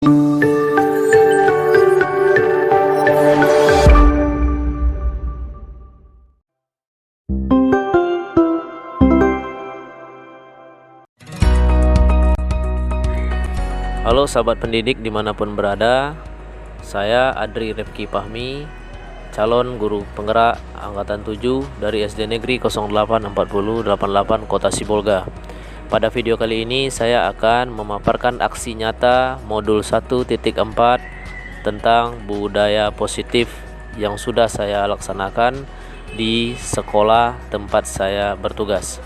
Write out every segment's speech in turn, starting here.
Halo sahabat pendidik dimanapun berada, saya Adri Refki Fahmi, calon guru penggerak Angkatan 7 dari SD Negeri 084088 Kota Sibolga. Pada video kali ini saya akan memaparkan aksi nyata modul 1.4 tentang budaya positif yang sudah saya laksanakan di sekolah tempat saya bertugas.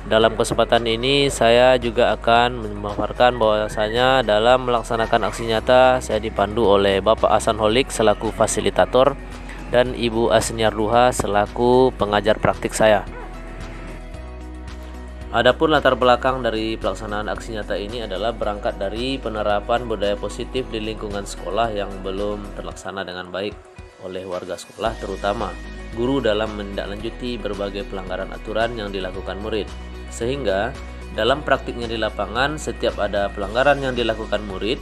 Dalam kesempatan ini saya juga akan memaparkan bahwasanya dalam melaksanakan aksi nyata saya dipandu oleh Bapak Hasan Holik selaku fasilitator dan Ibu Asniar Duha selaku pengajar praktik saya. Adapun latar belakang dari pelaksanaan aksi nyata ini adalah berangkat dari penerapan budaya positif di lingkungan sekolah yang belum terlaksana dengan baik oleh warga sekolah, terutama guru dalam menindaklanjuti berbagai pelanggaran aturan yang dilakukan murid. Sehingga dalam praktiknya di lapangan, setiap ada pelanggaran yang dilakukan murid,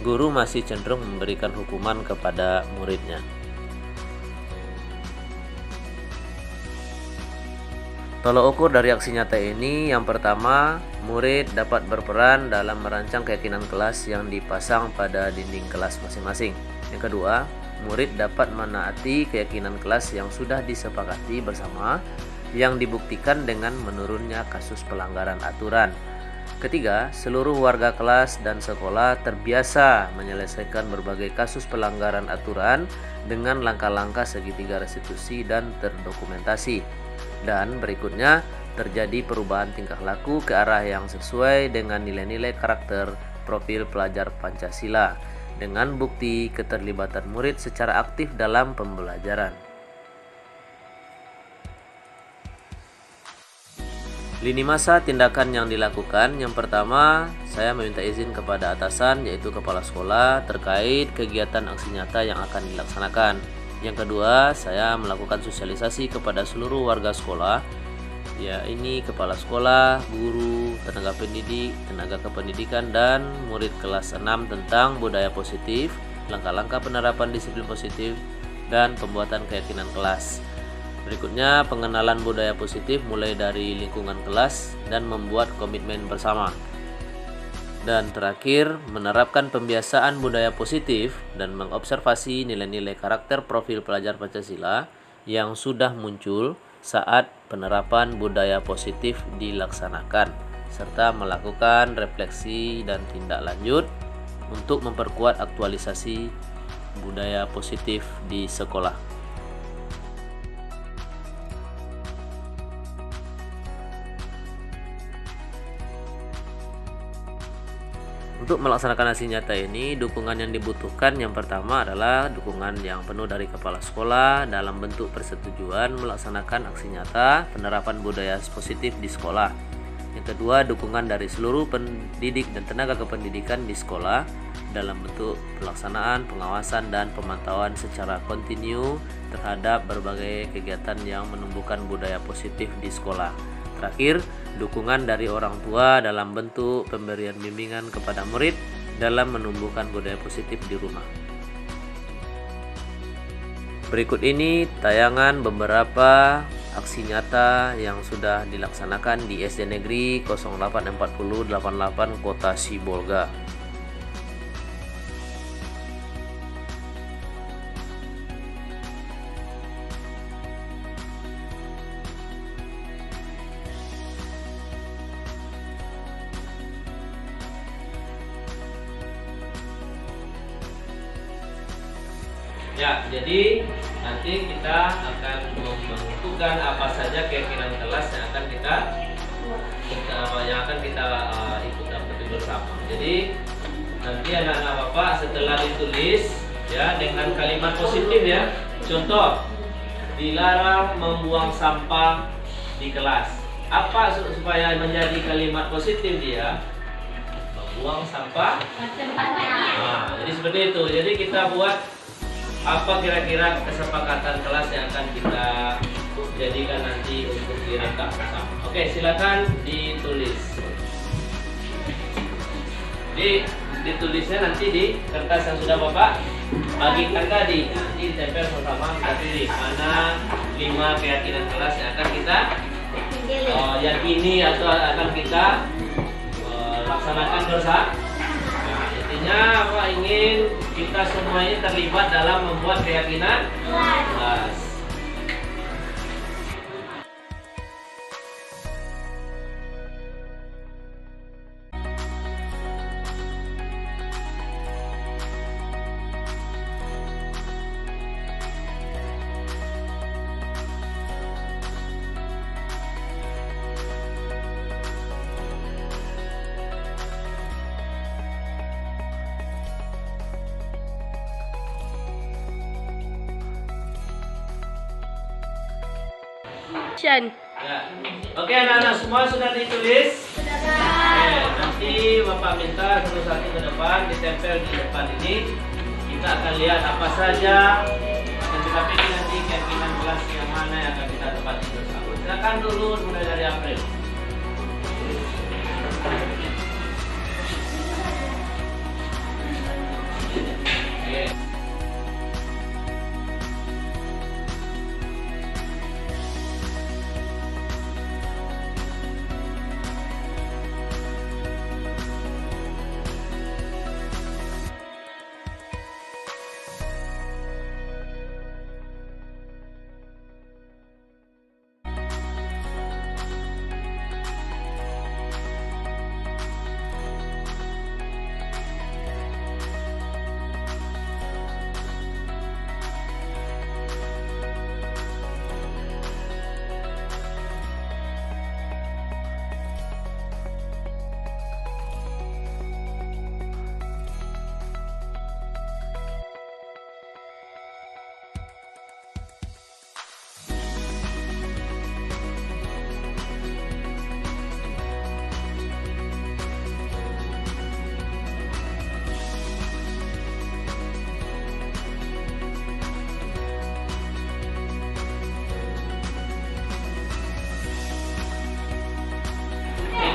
guru masih cenderung memberikan hukuman kepada muridnya. Tolok ukur dari aksi nyata ini, yang pertama, murid dapat berperan dalam merancang keyakinan kelas yang dipasang pada dinding kelas masing-masing. Yang kedua, murid dapat menaati keyakinan kelas yang sudah disepakati bersama, yang dibuktikan dengan menurunnya kasus pelanggaran aturan. Ketiga, seluruh warga kelas dan sekolah terbiasa menyelesaikan berbagai kasus pelanggaran aturan dengan langkah-langkah segitiga restitusi dan terdokumentasi. Dan berikutnya, terjadi perubahan tingkah laku ke arah yang sesuai dengan nilai-nilai karakter profil pelajar Pancasila dengan bukti keterlibatan murid secara aktif dalam pembelajaran. Lini masa tindakan yang dilakukan, yang pertama, saya meminta izin kepada atasan yaitu kepala sekolah terkait kegiatan aksi nyata yang akan dilaksanakan. Yang kedua, saya melakukan sosialisasi kepada seluruh warga sekolah, ya ini kepala sekolah, guru, tenaga pendidik, tenaga kependidikan, dan murid kelas 6 tentang budaya positif, langkah-langkah penerapan disiplin positif, dan pembuatan keyakinan kelas. Berikutnya, pengenalan budaya positif mulai dari lingkungan kelas dan membuat komitmen bersama. Dan terakhir, menerapkan pembiasaan budaya positif dan mengobservasi nilai-nilai karakter profil pelajar Pancasila yang sudah muncul saat penerapan budaya positif dilaksanakan, serta melakukan refleksi dan tindak lanjut untuk memperkuat aktualisasi budaya positif di sekolah. Untuk melaksanakan aksi nyata ini, dukungan yang dibutuhkan yang pertama adalah dukungan yang penuh dari kepala sekolah dalam bentuk persetujuan melaksanakan aksi nyata penerapan budaya positif di sekolah. Yang kedua, dukungan dari seluruh pendidik dan tenaga kependidikan di sekolah dalam bentuk pelaksanaan, pengawasan, dan pemantauan secara kontinu terhadap berbagai kegiatan yang menumbuhkan budaya positif di sekolah. Terakhir, dukungan dari orang tua dalam bentuk pemberian bimbingan kepada murid dalam menumbuhkan budaya positif di rumah. Berikut ini tayangan beberapa aksi nyata yang sudah dilaksanakan di SD Negeri 084088 Kota Sibolga. Ya, jadi nanti kita akan menentukan apa saja keyakinan kelas yang akan kita ikuti bersama. Jadi nanti anak-anak Bapak setelah ditulis ya dengan kalimat positif ya. Contoh, dilarang membuang sampah di kelas. Apa supaya menjadi kalimat positif dia? Membuang sampah. Nah, jadi seperti itu. Jadi kita buat apa kira-kira kesepakatan kelas yang akan kita jadikan nanti untuk direkap bersama. Oke, silakan ditulis. Jadi ditulisnya nanti di kertas yang sudah Bapak bagikan tadi. Nanti ditempel sama-sama, kita pilih mana 5 keyakinan kelas yang akan kita yakini atau akan kita laksanakan bersama. Nah, intinya apa, ingin kita semua ini terlibat dalam membuat keyakinan kelas. Ya. Oke, anak-anak semua sudah ditulis? Oke, nanti Bapak minta satu-satu ke depan, ditempel di depan ini. Kita akan lihat apa saja yang kita pilih nanti keyakinan kelas yang mana yang akan kita tepati bersama. Silakan dulu mulai dari April. Oke.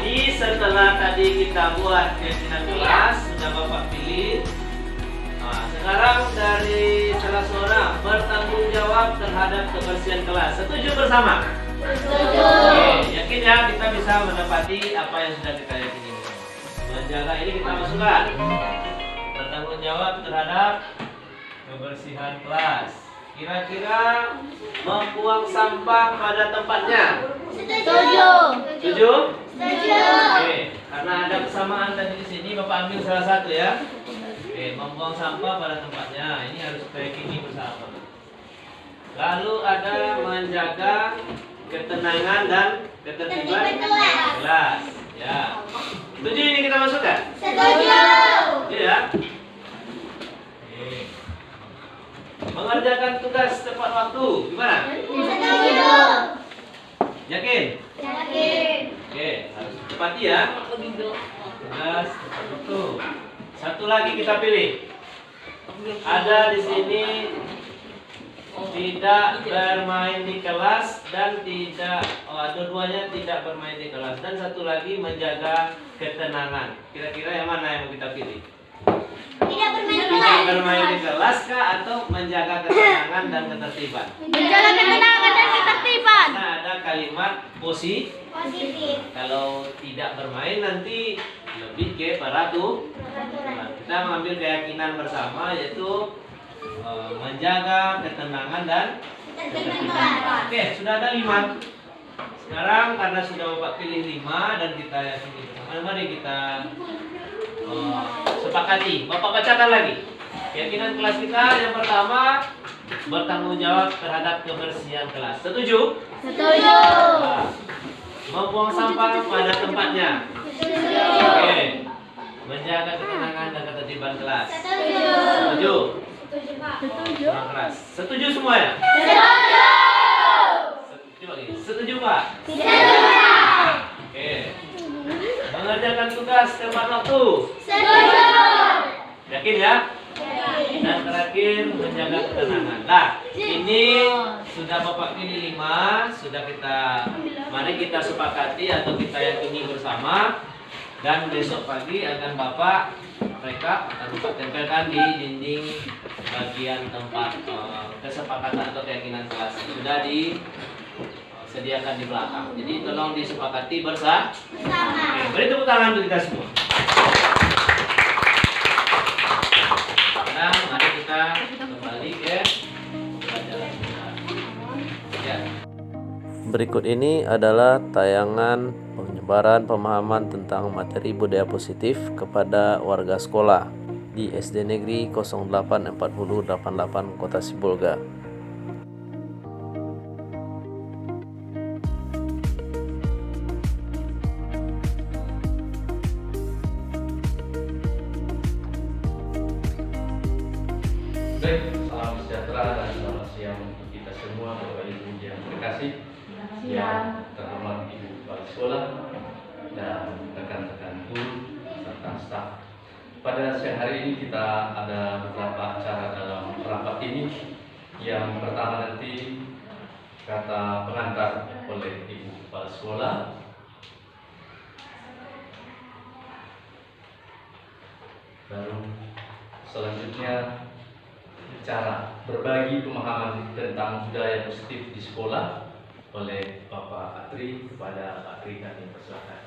Jadi setelah tadi kita buat keyakinan kelas, sudah Bapak pilih. Nah, sekarang dari salah seorang bertanggung jawab terhadap kebersihan kelas. Setuju bersama? Setuju. Oke, yakin ya kita bisa menepati apa yang sudah kita yakini. Menjaga ini kita masukkan. Bertanggung jawab terhadap kebersihan kelas. Kira-kira membuang sampah pada tempatnya. Setuju. Setuju? Setuju. Oke, karena ada kesamaan tadi di sini, Bapak ambil salah satu ya. Oke, membuang sampah pada tempatnya. Ini harus kita yakini bersama. Lalu ada menjaga ketenangan dan ketertiban kelas. Ya. Setuju ini kita masukkan? Setuju. Setuju ya? Oke. Mengerjakan tugas tepat waktu, gimana? Setuju. Yakin? Yakin. Oke, harus tepati ya. Tugas tepat waktu. Satu lagi kita pilih. Ada di sini tidak bermain di kelas dan tidak, dua-duanya tidak bermain di kelas, dan satu lagi menjaga ketenangan. Kira-kira yang mana yang mau kita pilih? Tidak bermain di Tidak kelas. bermain di kelas kah atau menjaga ketenangan dan ketertiban? Menjaga ketenangan dan ketertiban. Nah, ada kalimat positif. Kalau tidak bermain nanti lebih ke peraturan. Kita mengambil keyakinan bersama, yaitu menjaga ketenangan dan ketertiban. Oke, sudah ada 5. Sekarang karena sudah Bapak pilih 5 dan kita yakini bersama, mari kita sepakati. Bapak bacakan lagi. Keyakinan kelas kita yang pertama, bertanggung jawab terhadap kebersihan kelas. Setuju? Setuju. Nah, membuang sampah pada tempatnya. Setuju. Oke. Menjaga ketenangan dan ketertiban kelas. Setuju. Setuju? Setuju. Kurang keras. Setuju semua ya? Setuju. Setuju lagi. Setuju Pak? Setuju. Oke. Mengerjakan tugas tepat waktu. Setuju. Yakin ya? Dan terakhir menjaga ketenangan. Nah, ini sudah Bapak pilih 5, sudah kita, mari kita sepakati atau kita yakini bersama. Dan besok pagi akan Bapak rekap atau Bapak tempelkan di dinding bagian tempat kesepakatan atau keyakinan kelas. Sudah disediakan di belakang. Jadi tolong disepakati bersama. Oke, beri tepuk tangan untuk kita semua. Sekarang mari kita kembali ke pelajaran kita. Ya. Berikut ini adalah tayangan penyebaran pemahaman tentang materi budaya positif kepada warga sekolah di SD Negeri 084088 Kota Sibolga. Baik, salam sejahtera dan selamat siang untuk kita semua, Bapak Ibu yang terkasih, yang terhormat Ibu Kepala Sekolah dan rekan-rekan guru serta staf. Pada siang hari ini kita ada beberapa acara dalam rapat ini. Yang pertama nanti kata pengantar oleh Ibu Kepala Sekolah. Lalu selanjutnya cara berbagi pemahaman tentang budaya positif di sekolah oleh Bapak Atri. Kepada Pak Atri kami persilakan.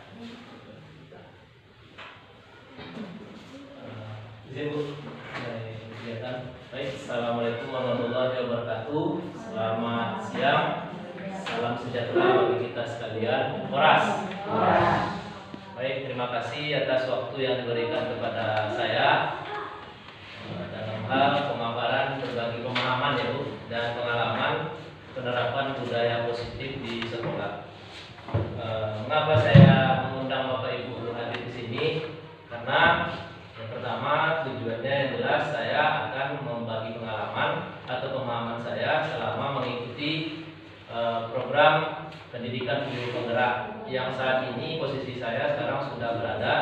Izin Bu, dari kegiatan. Baik, Assalamualaikum warahmatullahi wabarakatuh. Selamat siang. Salam sejahtera bagi kita sekalian. Horas. Baik, terima kasih atas waktu yang diberikan kepada saya dalam hal pemaparan berbagi pemahaman ya Bu, dan pengalaman penerapan budaya positif di sekolah. Mengapa saya mengundang Bapak Ibu hadir di sini? Karena yang pertama tujuannya yang jelas saya akan membagi pengalaman atau pemahaman saya selama mengikuti program pendidikan guru penggerak yang saat ini posisi saya sekarang sudah berada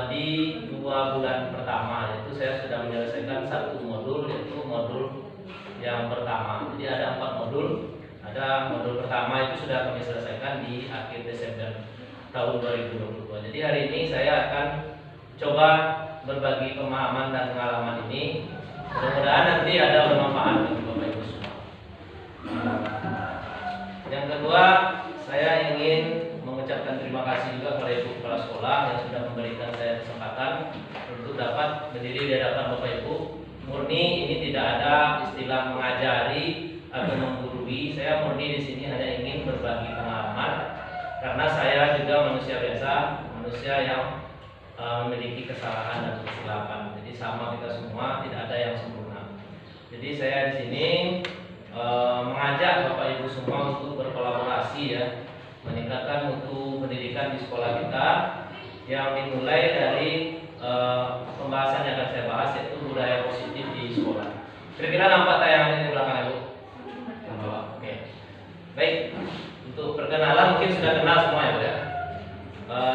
di 2 bulan pertama, yaitu saya sudah menyelesaikan 1 modul, yaitu modul yang pertama. Jadi ada 4 modul. Ada modul pertama itu sudah kami selesaikan di akhir Desember tahun 2022. Jadi hari ini saya akan coba berbagi pemahaman dan pengalaman ini. Mudah-mudahan nanti ada bermanfaat bagi Bapak Ibu semua. Yang kedua, saya ingin mengucapkan terima kasih juga kepada Ibu Kepala Sekolah yang sudah memberikan saya kesempatan untuk dapat berdiri di hadapan Bapak Ibu. Murni ini tidak ada istilah mengajari atau menggurui. Saya murni di sini hanya ingin berbagi pengalaman karena saya juga manusia biasa, manusia yang memiliki kesalahan dan kesilapan. Jadi sama kita semua, tidak ada yang sempurna. Jadi saya di sini mengajak Bapak Ibu semua untuk berkolaborasi ya, meningkatkan mutu pendidikan di sekolah kita yang dimulai dari pembahasan yang akan saya bahas, yaitu budaya positif di sekolah. Kira-kira nampak tayangan ini di belakang Ibu? Oke. Baik, untuk perkenalan mungkin sudah kenal semua ya Bu ya.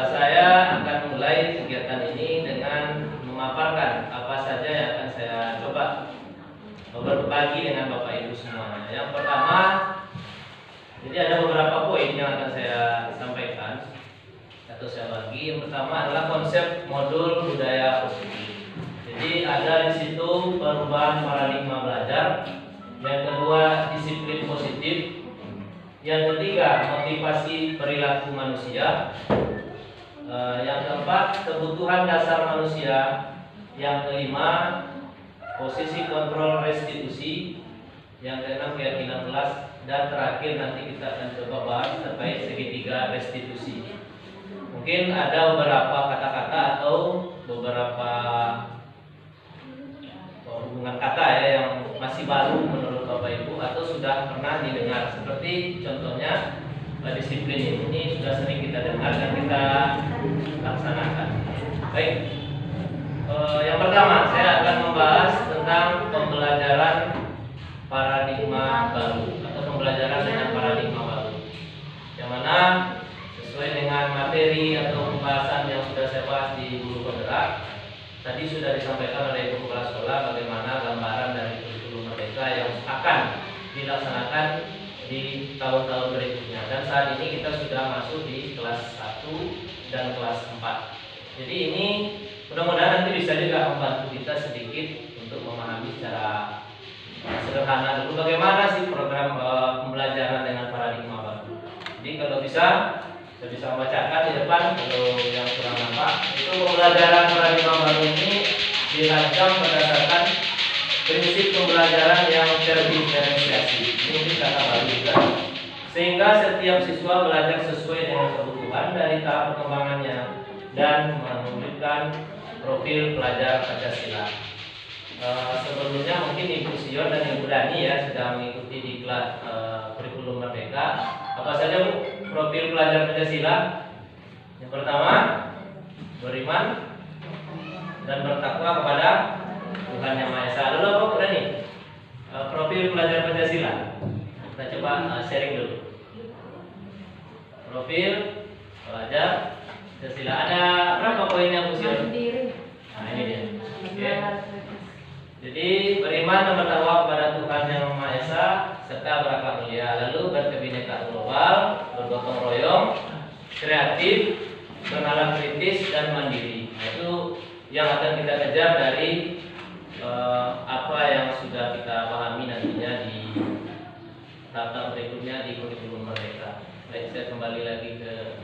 Saya akan mulai kegiatan ini dengan memaparkan apa saja yang akan saya coba berbagi dengan Bapak Ibu semuanya. Yang pertama, jadi ada beberapa poin yang akan saya sampaikan atau saya bagi. Yang pertama adalah konsep modul budaya positif. Jadi ada di situ perubahan paradigma belajar. Yang kedua, disiplin positif. Yang ketiga, motivasi perilaku manusia. Yang keempat, kebutuhan dasar manusia. Yang kelima, posisi kontrol restitusi. Yang keenam, keyakinan kelas. Dan terakhir nanti kita akan coba bahas terkait segitiga restitusi. Mungkin ada beberapa kata-kata atau beberapa hubungan kata ya yang masih baru menurut Bapak Ibu atau sudah pernah didengar. Seperti contohnya disiplin ini sudah sering kita dengar dan kita laksanakan. Baik, yang pertama saya akan membahas tentang pembelajaran paradigma baru atau pembelajaran dengan paradigma baru, yang mana sesuai dengan materi atau pembahasan yang sudah saya bahas di guru penggerak. Tadi sudah disampaikan oleh Ibu Kepala Sekolah bagaimana gambaran dari kurikulum merdeka yang akan dilaksanakan di tahun-tahun berikutnya. Dan saat ini kita sudah masuk di kelas 1 dan kelas 4. Jadi ini mudah-mudahan nanti bisa juga membantu kita sedikit untuk memahami secara sederhana dulu bagaimana sih program pembelajaran dengan paradigma baru. Jadi kalau bisa saya bisa membacakan di depan kalau yang kurang nampak. Itu pembelajaran paradigma baru ini dirancang berdasarkan prinsip pembelajaran yang terdiferensiasi. Ini mungkin kata baru juga. Sehingga setiap siswa belajar sesuai dengan kebutuhan dari tahap perkembangannya dan menunjukkan profil pelajar Pancasila. Sebelumnya mungkin Ibu Sion dan Ibu Dani ya sudah mengikuti di kelas kurikulum Merdeka. Apa saja Bu profil pelajar Pancasila? Yang pertama, beriman dan bertakwa kepada Tuhan Yang Maha Esa. Lalu apa Bu Dani? Profil pelajar Pancasila. Kita coba sharing dulu. Profil pelajar Pancasila ada berapa poinnya Bu Sion? Nah ini dia. Oke. Jadi beriman dan bertakwa kepada Tuhan Yang Maha Esa serta berakhlak mulia, lalu berkebinekaan global, bergotong royong, kreatif, bernalar kritis dan mandiri. Nah, itu yang akan kita kejar dari apa yang sudah kita pahami nantinya di tahap berikutnya di kurikulum Merdeka. Baik, saya kembali lagi ke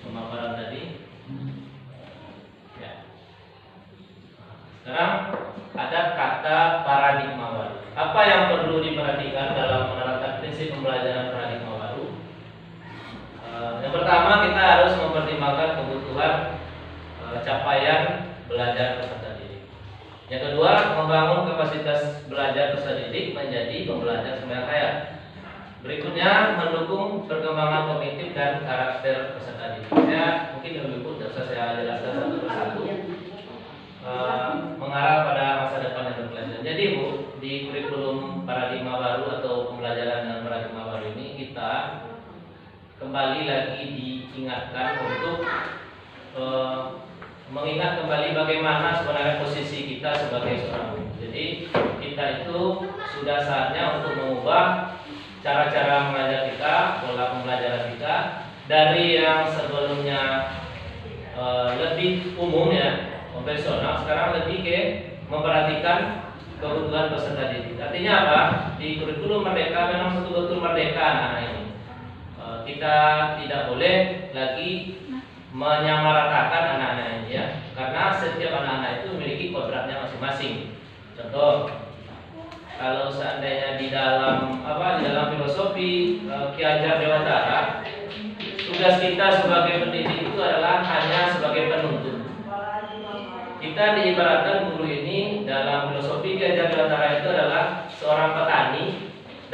pemaparan tadi. Ya. Sekarang ada kata paradigma baru. Apa yang perlu diperhatikan dalam menerapkan prinsip pembelajaran paradigma baru? Yang pertama kita harus mempertimbangkan kebutuhan capaian belajar peserta didik. Yang kedua, membangun kapasitas belajar peserta didik menjadi pembelajar sembahyang hayat. Berikutnya, mendukung perkembangan kognitif dan karakter peserta didik. Mungkin lebih pun tidak usah saya jelaskan satu persatu. Mengarah pada masa depan yang berkelanjutan. Jadi Bu, di kurikulum paradigma baru atau pembelajaran dengan paradigma baru ini kita kembali lagi diingatkan untuk mengingat kembali bagaimana sebenarnya posisi kita sebagai seorang guru. Jadi kita itu sudah saatnya untuk mengubah cara-cara mengajar kita, pola pembelajaran kita dari yang sebelumnya lebih umum ya, konvensional, sekarang lebih ke memperhatikan kebutuhan peserta didik. Artinya apa? Di kurikulum Merdeka memang betul-betul merdeka anak-anak ini. Kita tidak boleh lagi menyamaratakan anak-anak ini ya, karena setiap anak-anak itu memiliki kodratnya masing-masing. Contoh, kalau seandainya di dalam filosofi Ki Hajar Dewantara, tugas kita sebagai pendidik itu adalah hanya sebagai penuntun. Kita diibaratkan guru ini dalam filosofi Ki Hajar Dewantara itu adalah seorang petani,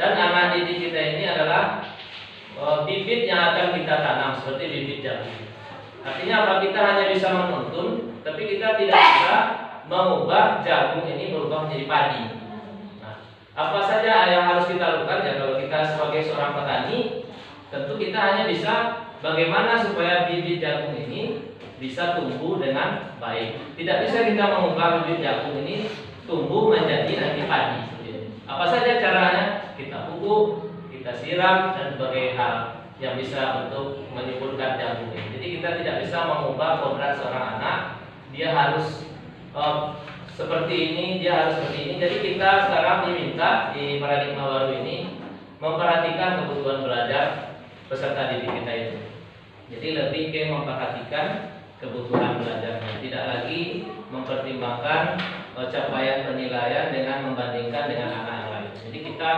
dan anak didik kita ini adalah bibit yang akan kita tanam seperti bibit jagung. Artinya apa? Kita hanya bisa menuntun, tapi kita tidak bisa mengubah jagung ini berubah menjadi padi. Nah, apa saja yang harus kita lakukan ya kalau kita sebagai seorang petani? Tentu kita hanya bisa bagaimana supaya bibit jagung ini bisa tumbuh dengan baik. Tidak bisa kita mengubah bibit jagung ini tumbuh menjadi nanti padi. Apa saja caranya? Kita pupuk, kita siram, dan berbagai hal yang bisa untuk menyuburkan jagung ini. Jadi kita tidak bisa mengubah kodrat seorang anak. Dia harus seperti ini, dia harus seperti ini. Jadi kita sekarang diminta di paradigma baru ini memperhatikan kebutuhan belajar peserta didik kita itu. Jadi lebih ke memperhatikan kebutuhan belajarnya, tidak lagi mempertimbangkan capaian penilaian dengan membandingkan dengan anak yang lain. Jadi kita,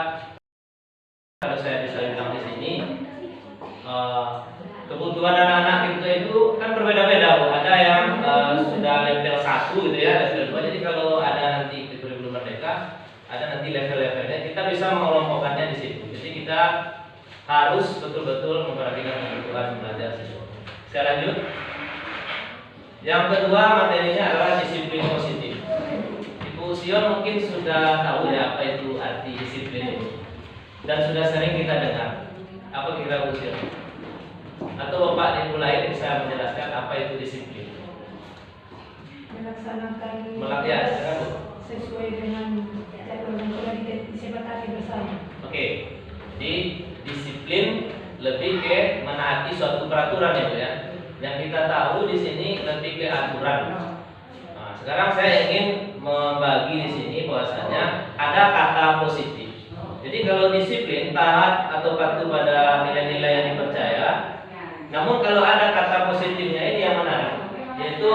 kalau saya bisa bilang di sini, kebutuhan anak-anak kita itu kan berbeda-beda. Ada yang sudah level 1 gitu ya, level 2. Jadi kalau ada nanti di kurikulum Merdeka, ada nanti level-levelnya, kita bisa mengelompokkannya di situ. Jadi kita harus betul-betul memperhatikan kebutuhan belajar siswa. Saya lanjut. Yang kedua materinya adalah disiplin positif. Ibu Sion mungkin sudah tahu ya apa itu arti disiplin itu, dan sudah sering kita dengar. Apa kira Bu Sion? Atau Bapak dimulai bisa menjelaskan apa itu disiplin? Melaksanakan sesuai dengan jadwal yang sudah disepakati bersama. Oke, jadi disiplin lebih ke menaati suatu peraturan ya Bu ya. Yang kita tahu di sini lebih ke aturan. Nah, sekarang saya ingin membagi di sini bahwasanya ada kata positif. Jadi kalau disiplin, taat atau patuh pada nilai-nilai yang dipercaya. Namun kalau ada kata positifnya ini yang menarik, yaitu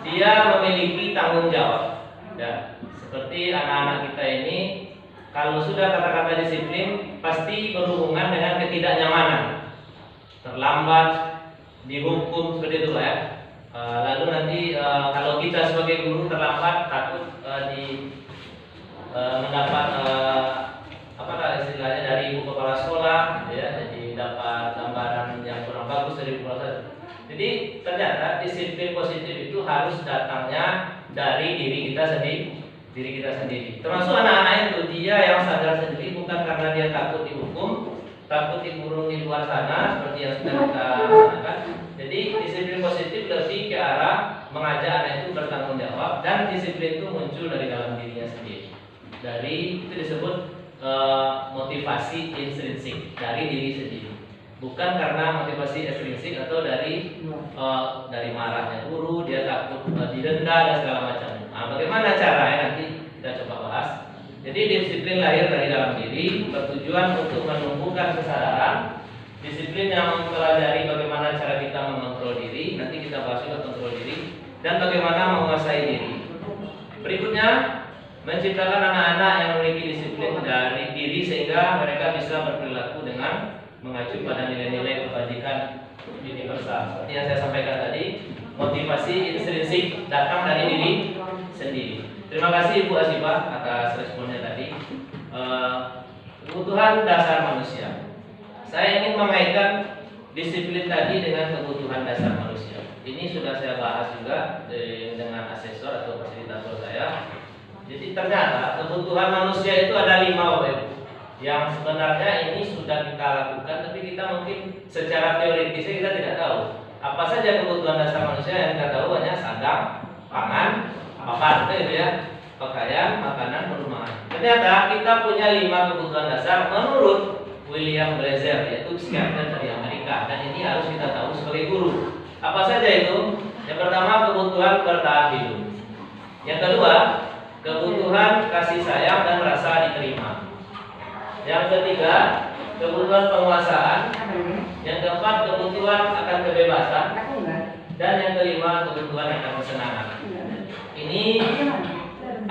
dia memiliki tanggung jawab. Ya, seperti anak-anak kita ini, kalau sudah kata-kata disiplin pasti berhubungan dengan ketidaknyamanan, terlambat, dihukum seperti itu ya. Lalu nanti kalau kita sebagai guru terlambat, takut mendapat istilahnya dari ibu kepala sekolah, ya, jadi dapat gambaran yang kurang bagus dari ibu kepala sekolah. Jadi ternyata disiplin positif itu harus datangnya dari diri kita sendiri. Termasuk anak-anak itu, dia yang sadar sendiri, bukan karena dia takut dihukum, takut dikurung di luar sana seperti yang sudah kita lakukan. Jadi disiplin positif lebih ke arah mengajak anak itu bertanggung jawab, dan disiplin itu muncul dari dalam dirinya sendiri. Dari itu disebut motivasi intrinsik dari diri sendiri, bukan karena motivasi ekstrinsik atau dari marahnya guru, dia takut didenda dan segala macam. Nah, bagaimana caranya nanti kita coba bahas. Jadi disiplin lahir dari dalam diri, bertujuan untuk menumbuhkan kesadaran. Disiplin yang mempelajari bagaimana cara kita mengontrol diri, nanti kita bahas juga kontrol diri, dan bagaimana menguasai diri. Berikutnya, menciptakan anak-anak yang memiliki disiplin dari diri sehingga mereka bisa berperilaku dengan mengacu pada nilai-nilai kebajikan universal. Seperti yang saya sampaikan tadi, motivasi intrinsik datang dari diri sendiri. Terima kasih Ibu Asifah atas responnya tadi. Kebutuhan dasar manusia. Saya ingin mengaitkan disiplin tadi dengan kebutuhan dasar manusia. Ini sudah saya bahas juga dengan asesor atau fasilitator saya. Jadi ternyata kebutuhan manusia itu ada 5 Bapak Ibu, yang sebenarnya ini sudah kita lakukan, tapi kita mungkin secara teoritisnya kita tidak tahu apa saja kebutuhan dasar manusia. Yang kita tahu hanya sandang, pangan, papan, gitu ya, pakaian, makanan, perumahan. Ternyata kita punya 5 kebutuhan dasar menurut William Blazer, yaitu psikiater dari Amerika, dan ini harus kita tahu sebagai guru. Apa saja itu? Yang pertama, kebutuhan bertahan hidup. Yang kedua, kebutuhan kasih sayang dan rasa diterima. Yang ketiga, kebutuhan penguasaan. Yang keempat, kebutuhan akan kebebasan. Dan yang kelima, kebutuhan akan kesenangan. Ini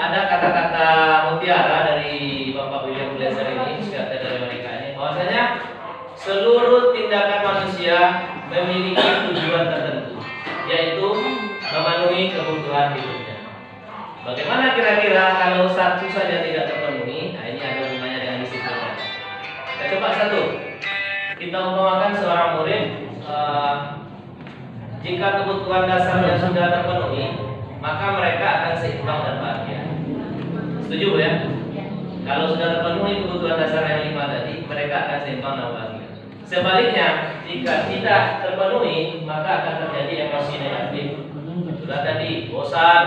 ada kata-kata mutiara dari Bapak William Blazer ini, psikiater dari Amerika ini, bahwasanya seluruh tindakan manusia memiliki tujuan tertentu, yaitu memenuhi kebutuhan hidupnya. Bagaimana kira-kira kalau satu saja tidak terpenuhi? Nah, ini ada hubungannya dengan disiplin. Kita coba satu. Kita umpamakan seorang murid, jika kebutuhan dasarnya sudah terpenuhi, maka mereka akan seimbang dan bahagia. Setuju ya? Kalau sudah terpenuhi kebutuhan dasar yang 5 tadi, mereka akan seimbang dan bahagia. Sebaliknya, jika tidak terpenuhi, maka akan terjadi emosi negatif. Sudah tadi, bosan,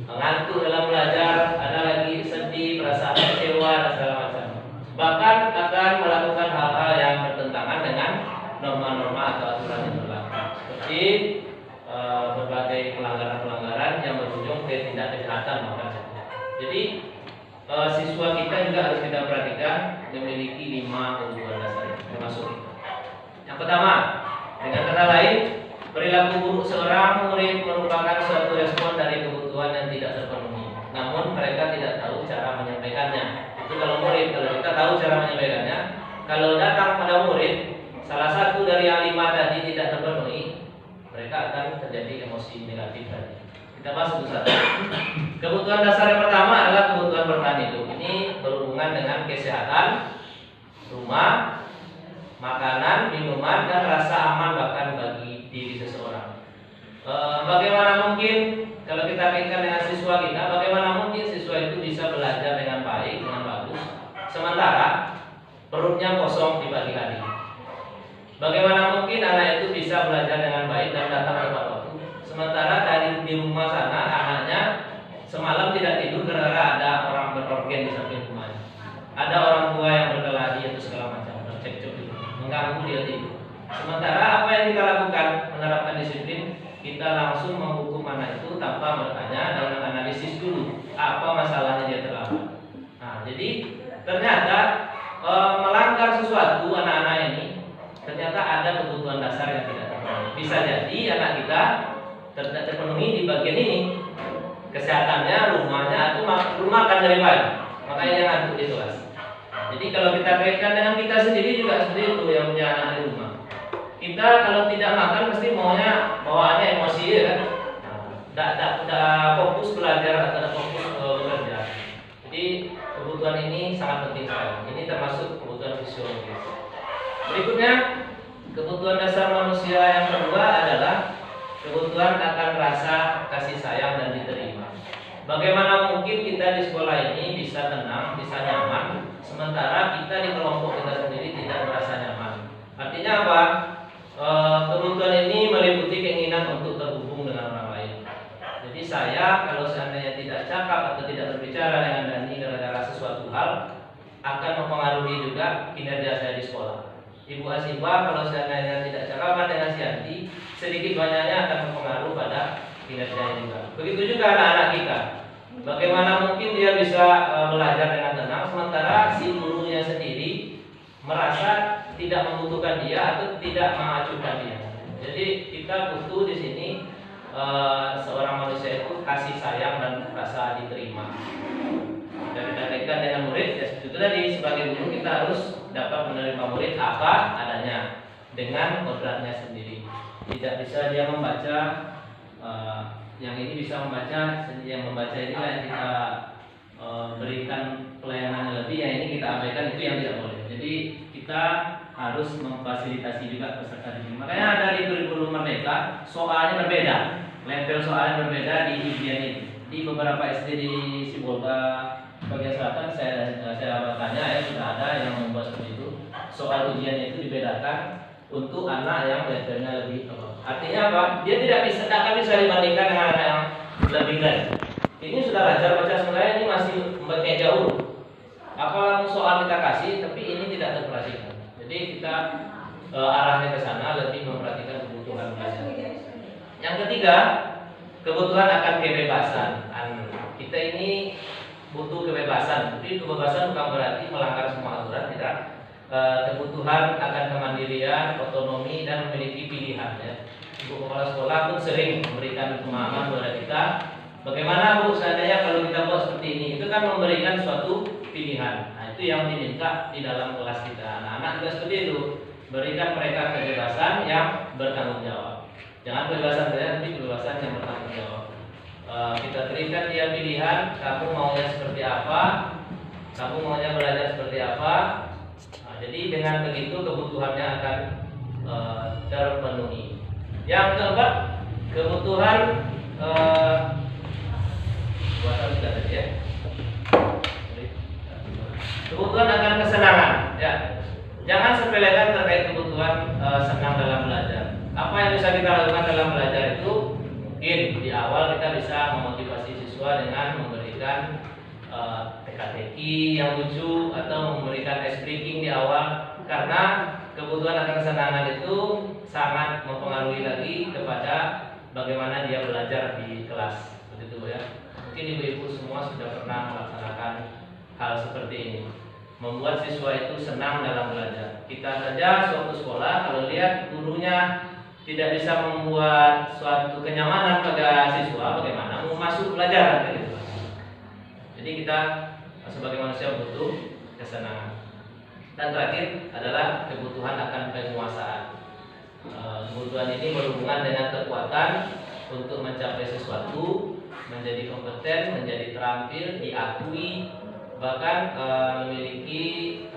mengantuk dalam belajar, ada lagi sedih, perasaan kecewa dan segala macam. Bahkan akan melakukan hal-hal yang bertentangan dengan norma-norma atau aturan yang berlaku, seperti berbagai pelanggaran-pelanggaran yang berujung ke tindak kejahatan bahkan saja. Jadi siswa kita juga harus kita perhatikan memiliki 5 kebutuhan dasar, termasuk itu. Yang pertama, dengan kata lain, perilaku buruk seorang murid merupakan suatu respon dari kebutuhan yang tidak terpenuhi. Namun mereka tidak tahu cara menyampaikannya. Itu kalau murid, kalau kita tahu cara menyampaikannya, kalau datang pada murid, salah satu dari yang 5 tadi tidak terpenuhi, mereka akan terjadi emosi negatif tadi. Kita bahas satu-satu. Kebutuhan dasar yang pertama adalah kebutuhan bertahan hidup. Ini berhubungan dengan kesehatan, rumah, makanan, minuman, dan rasa aman bahkan bagi diri seseorang. Bagaimana mungkin kalau kita kaitkan dengan siswa kita, bagaimana mungkin siswa itu bisa belajar dengan baik, dengan bagus, sementara perutnya kosong di pagi hari? Bagaimana mungkin anak itu bisa belajar dengan baik dan datang tepat waktu, sementara di rumah sana anaknya semalam tidak tidur karena ada orang berorgen di samping rumahnya, ada orang tua yang berkelahi atau segala macam, bercekcok itu mengganggu dia tidur. Sementara apa yang kita lakukan menerapkan disiplin, kita langsung menghukum anak itu tanpa bertanya dan menganalisis dulu apa masalahnya dia terlambat. Nah, jadi ternyata melanggar sesuatu anak-anak ini ternyata ada kebutuhan dasar yang tidak terpenuhi. Bisa jadi anak kita tidak terpenuhi di bagian ini, kesehatannya, rumahnya, atau rumah makan dari pagi, makanya dia ngantuk di kelas. Jadi kalau kita kaitkan dengan kita sendiri juga seperti itu yang punya anak di rumah. Kita kalau tidak makan pasti maunya bawaannya emosi ya kan. Tidak fokus belajar atau fokus bekerja. Jadi kebutuhan ini sangat penting sekali. Ini termasuk kebutuhan fisiologis. Berikutnya kebutuhan dasar manusia yang kedua adalah kebutuhan akan rasa kasih sayang dan diterima. Bagaimana mungkin kita di sekolah ini bisa tenang, bisa nyaman, sementara kita di kelompok kita sendiri tidak merasa nyaman. Artinya apa? Kebutuhan ini meliputi keinginan untuk terhubung dengan orang lain. Jadi saya kalau seandainya tidak cakap atau tidak berbicara dengan Dani gara-gara sesuatu hal, akan mempengaruhi juga kinerja saya di sekolah. Ibu Asifa kalau seandainya tidak cakap dengan si Andi, sedikit banyaknya akan mempengaruhi pada kinerjanya juga. Begitu juga anak-anak kita. Bagaimana mungkin dia bisa belajar dengan tenang sementara si gurunya sendiri merasa tidak membutuhkan dia atau tidak mengacuhkan dia. Jadi kita butuh di sini seorang manusia itu kasih sayang dan rasa diterima. Dan kita kaitkan dengan murid, ya itu tadi sebagai guru kita harus dapat menerima murid apa adanya dengan kodratnya sendiri. Tidak bisa dia membaca yang ini bisa membaca, yang membaca ini yang kita berikan pelayanan lebih, yang ini kita abaikan, itu yang tidak boleh. Jadi kita harus memfasilitasi juga peserta didik. Makanya ada di kurikulum Merdeka soalnya berbeda, level soalnya berbeda di ujian ini. Di beberapa SD di Sibolga bagian selatan saya tanya ya sudah ada yang membuat seperti itu. Soal ujiannya itu dibedakan untuk anak yang levelnya lebih bawah. Artinya apa? Dia tidak bisa dibandingkan dengan anak yang lebih rendah. Ini sudah belajar baca sebenarnya ini masih membaca jauh. Apa soal kita kasih, tapi ini tidak terperhatikan. Jadi kita arahnya ke sana lebih memperhatikan kebutuhan belajar. Yang ketiga, kebutuhan akan kebebasan. Kita ini butuh kebebasan, tapi kebebasan bukan berarti melanggar semua aturan, tidak. Kebutuhan akan kemandirian, otonomi, dan memiliki pilihan. Ya. Ibu kepala sekolah pun sering memberikan pemahaman kepada kita. Bagaimana Bu seandainya kalau kita buat seperti ini, itu kan memberikan suatu pilihan. Nah, itu yang diminta di dalam kelas kita. Anak-anak juga seperti itu, berikan mereka kebebasan yang bertanggung jawab. Jangan kebebasan saja, tapi kebebasan yang bertanggung jawab. Kita berikan dia pilihan, kamu maunya seperti apa, kamu maunya belajar seperti apa. Nah, jadi dengan begitu kebutuhannya akan terpenuhi. Yang keempat, kebutuhan kebutuhan akan kesenangan. Ya, jangan sepelekan terkait kebutuhan senang dalam belajar. Apa yang bisa kita lakukan dalam belajar itu? Mungkin di awal kita bisa memotivasi siswa dengan memberikan teka-teki yang lucu atau memberikan ice breaking di awal, karena kebutuhan akan kesenangan itu sangat mempengaruhi lagi kepada bagaimana dia belajar di kelas. Seperti itu ya. Mungkin ibu-ibu semua sudah pernah melaksanakan hal seperti ini, membuat siswa itu senang dalam belajar. Kita saja suatu sekolah kalau lihat gurunya tidak bisa membuat suatu kenyamanan pada siswa, bagaimana mau masuk pelajaran gitu. Jadi kita sebagai manusia butuh kesenangan. Dan terakhir adalah kebutuhan akan penguasaan. Kebutuhan ini berhubungan dengan kekuatan untuk mencapai sesuatu, menjadi kompeten, menjadi terampil, diakui, bahkan memiliki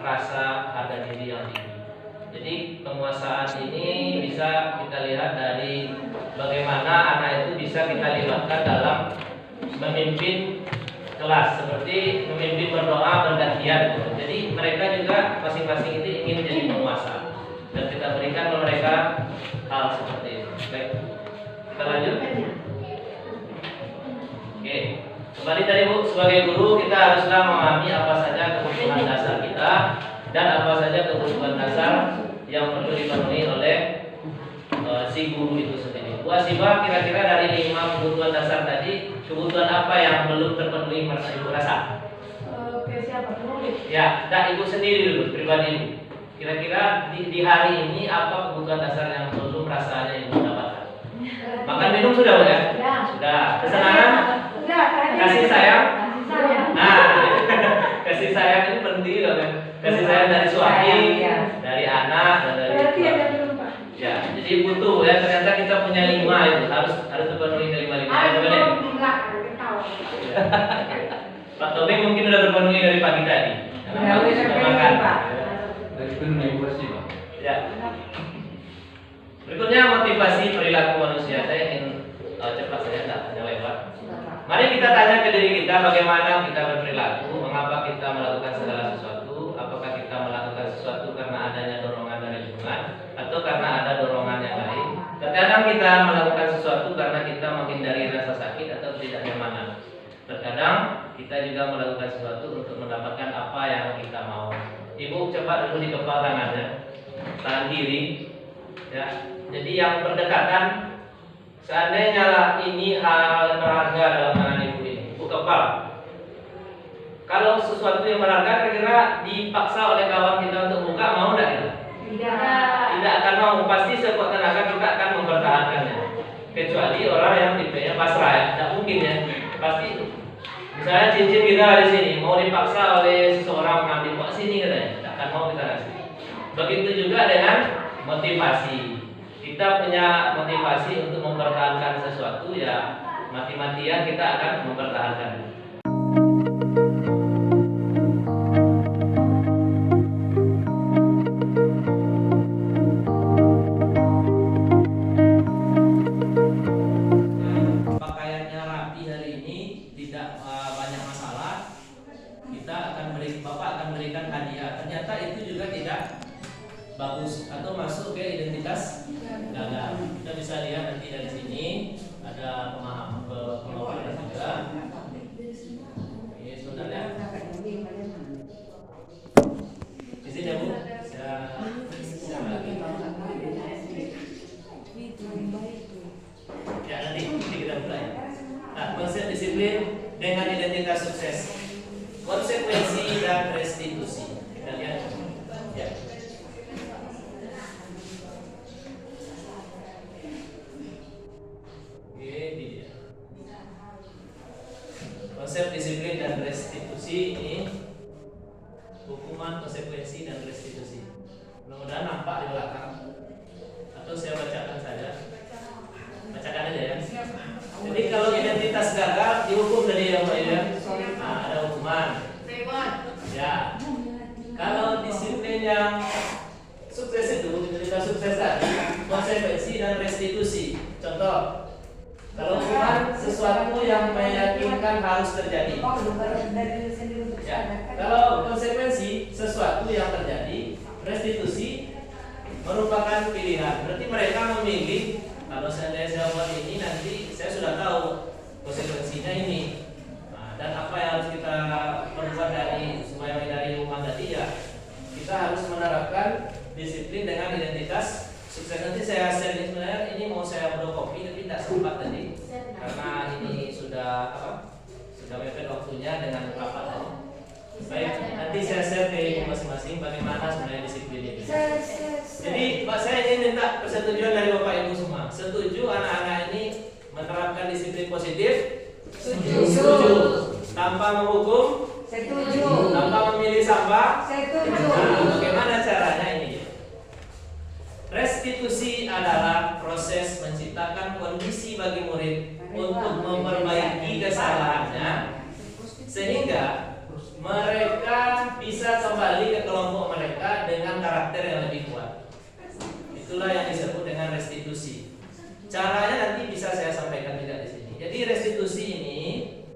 rasa harga diri yang tinggi. Jadi penguasaan ini bisa kita lihat dari bagaimana anak itu bisa kita libatkan dalam memimpin kelas, seperti memimpin berdoa bergantian. Jadi mereka juga masing-masing itu ingin jadi penguasa, dan kita berikan kepada mereka hal seperti itu. Baik, kita lanjut. Oke, kembali tadi Bu, sebagai guru kita haruslah memahami apa saja kebutuhan dasar kita dan apa saja kebutuhan dasar yang perlu dipenuhi oleh si guru itu sendiri. Bu Asiba, kira-kira dari 5 kebutuhan dasar tadi, kebutuhan apa yang belum terpenuhi menurut Ibu rasa? Ke siapa? Penulis. Ya, Ibu sendiri dulu, pribadi Ibu. Kira-kira di hari ini apa kebutuhan dasar yang belum rasanya Ibu dapatkan? Makan minum sudah Bu ya? Ya. Sudah. Kesenangan? Sudah. Kasih sayang? Kasih sayang. Nah, kasih sayang ini penting loh kan. Kasih sayang dari suami, Ya. dari anak, dan dari Berarti keluarga. ada belum Pak? Ya, jadi butuh ya. Ternyata kita punya 5 itu harus terpenuhi kelima-lima. Ya, Ada benar. belum di belakang, ketawa. Pak Tobing mungkin sudah terpenuhi dari pagi tadi. Karena Pak sudah makan. Dari penuh bersih Pak. Ya. Berikutnya motivasi perilaku manusia. Saya ingin cepat saja, tidak hanya lebar. Mari kita tanya ke diri kita bagaimana kita berperilaku, mengapa kita melakukan segala sesuatu, apakah kita melakukan sesuatu karena adanya dorongan dari lingkungan atau karena ada dorongan yang lain. Terkadang kita melakukan sesuatu karena kita menghindari rasa sakit atau tidak nyamanan. Terkadang kita juga melakukan sesuatu untuk mendapatkan apa yang kita mau. Ibu cepat dulu di kepala tangannya, tahan diri. Ya, jadi yang berdekatan. Seandainya ini hal berharga dalam tangan ibu ini, ibu kepala. Kalau sesuatu yang berharga kira-kira dipaksa oleh kawan kita untuk buka, mau tidak kita? Tidak akan mau. Pasti sekuat tenaga kita akan mempertahankannya. Kecuali orang yang tipenya pasrah ya, tidak mungkin ya. Pasti. Misalnya cincin kita di sini, mau dipaksa oleh seseorang mengambil, kok sini katanya, tidak akan mau kita kasih. Begitu juga dengan motivasi. Kita punya motivasi untuk mempertahankan sesuatu, ya mati-matian kita akan mempertahankan. Pakaiannya rapi hari ini, tidak banyak masalah. Bapak akan berikan hadiah. Ternyata itu juga tidak bagus atau masuk ke identitas gagal. Kita bisa lihat nanti dari sini ada pemahaman juga. Ini sebenarnya di sini ya Bu. Saya lagi. Ya nanti kita mulai. Nah, konsep disiplin dengan identitas sukses, konsekuensi dan restitusi. Kita lihat. Ya. Konsep disiplin dan restitusi ini hukuman, konsekuensi dan restitusi. Mudah-mudahan nampak di belakang. Atau saya bacakan saja. Bacakan aja ya. Jadi kalau identitas gagal dihukum dari yang ya. Nah, ada hukuman. Ya. Kalau disiplin yang sukses itu, identitas sukses tadi, konsekuensi dan restitusi. Contoh, kalau hukuman sesuatu yang meyakinkan harus terjadi. Ya. Kalau konsekuensi sesuatu yang terjadi, restitusi merupakan pilihan. Berarti mereka memilih, kalau seandainya saya buat ini nanti saya sudah tahu konsekuensinya ini. Nah, dan apa yang harus kita perbuat dari supaya menghindari hukuman tadi ya, kita harus menerapkan disiplin dengan identitas sukses. Nanti saya share ini, sebenarnya ini mau saya fotokopi tapi tidak sempat tadi karena ini sudah sudah mepet waktunya dengan rapat tadi. Baik, nanti saya share ke masing-masing bagaimana sebenarnya disiplin ini. Jadi Pak, saya ingin minta persetujuan dari Bapak Ibu semua. Setuju anak-anak ini menerapkan disiplin positif? Setuju. Tanpa menghukum? Setuju. Tanpa memilih sampah? Setuju. Nah, bagaimana caranya ini? Restitusi adalah proses menciptakan kondisi bagi murid untuk memperbaiki kesalahannya sehingga mereka bisa kembali ke kelompok mereka dengan karakter yang lebih kuat. Itulah yang disebut dengan restitusi. Caranya nanti bisa saya sampaikan juga di sini. Jadi restitusi ini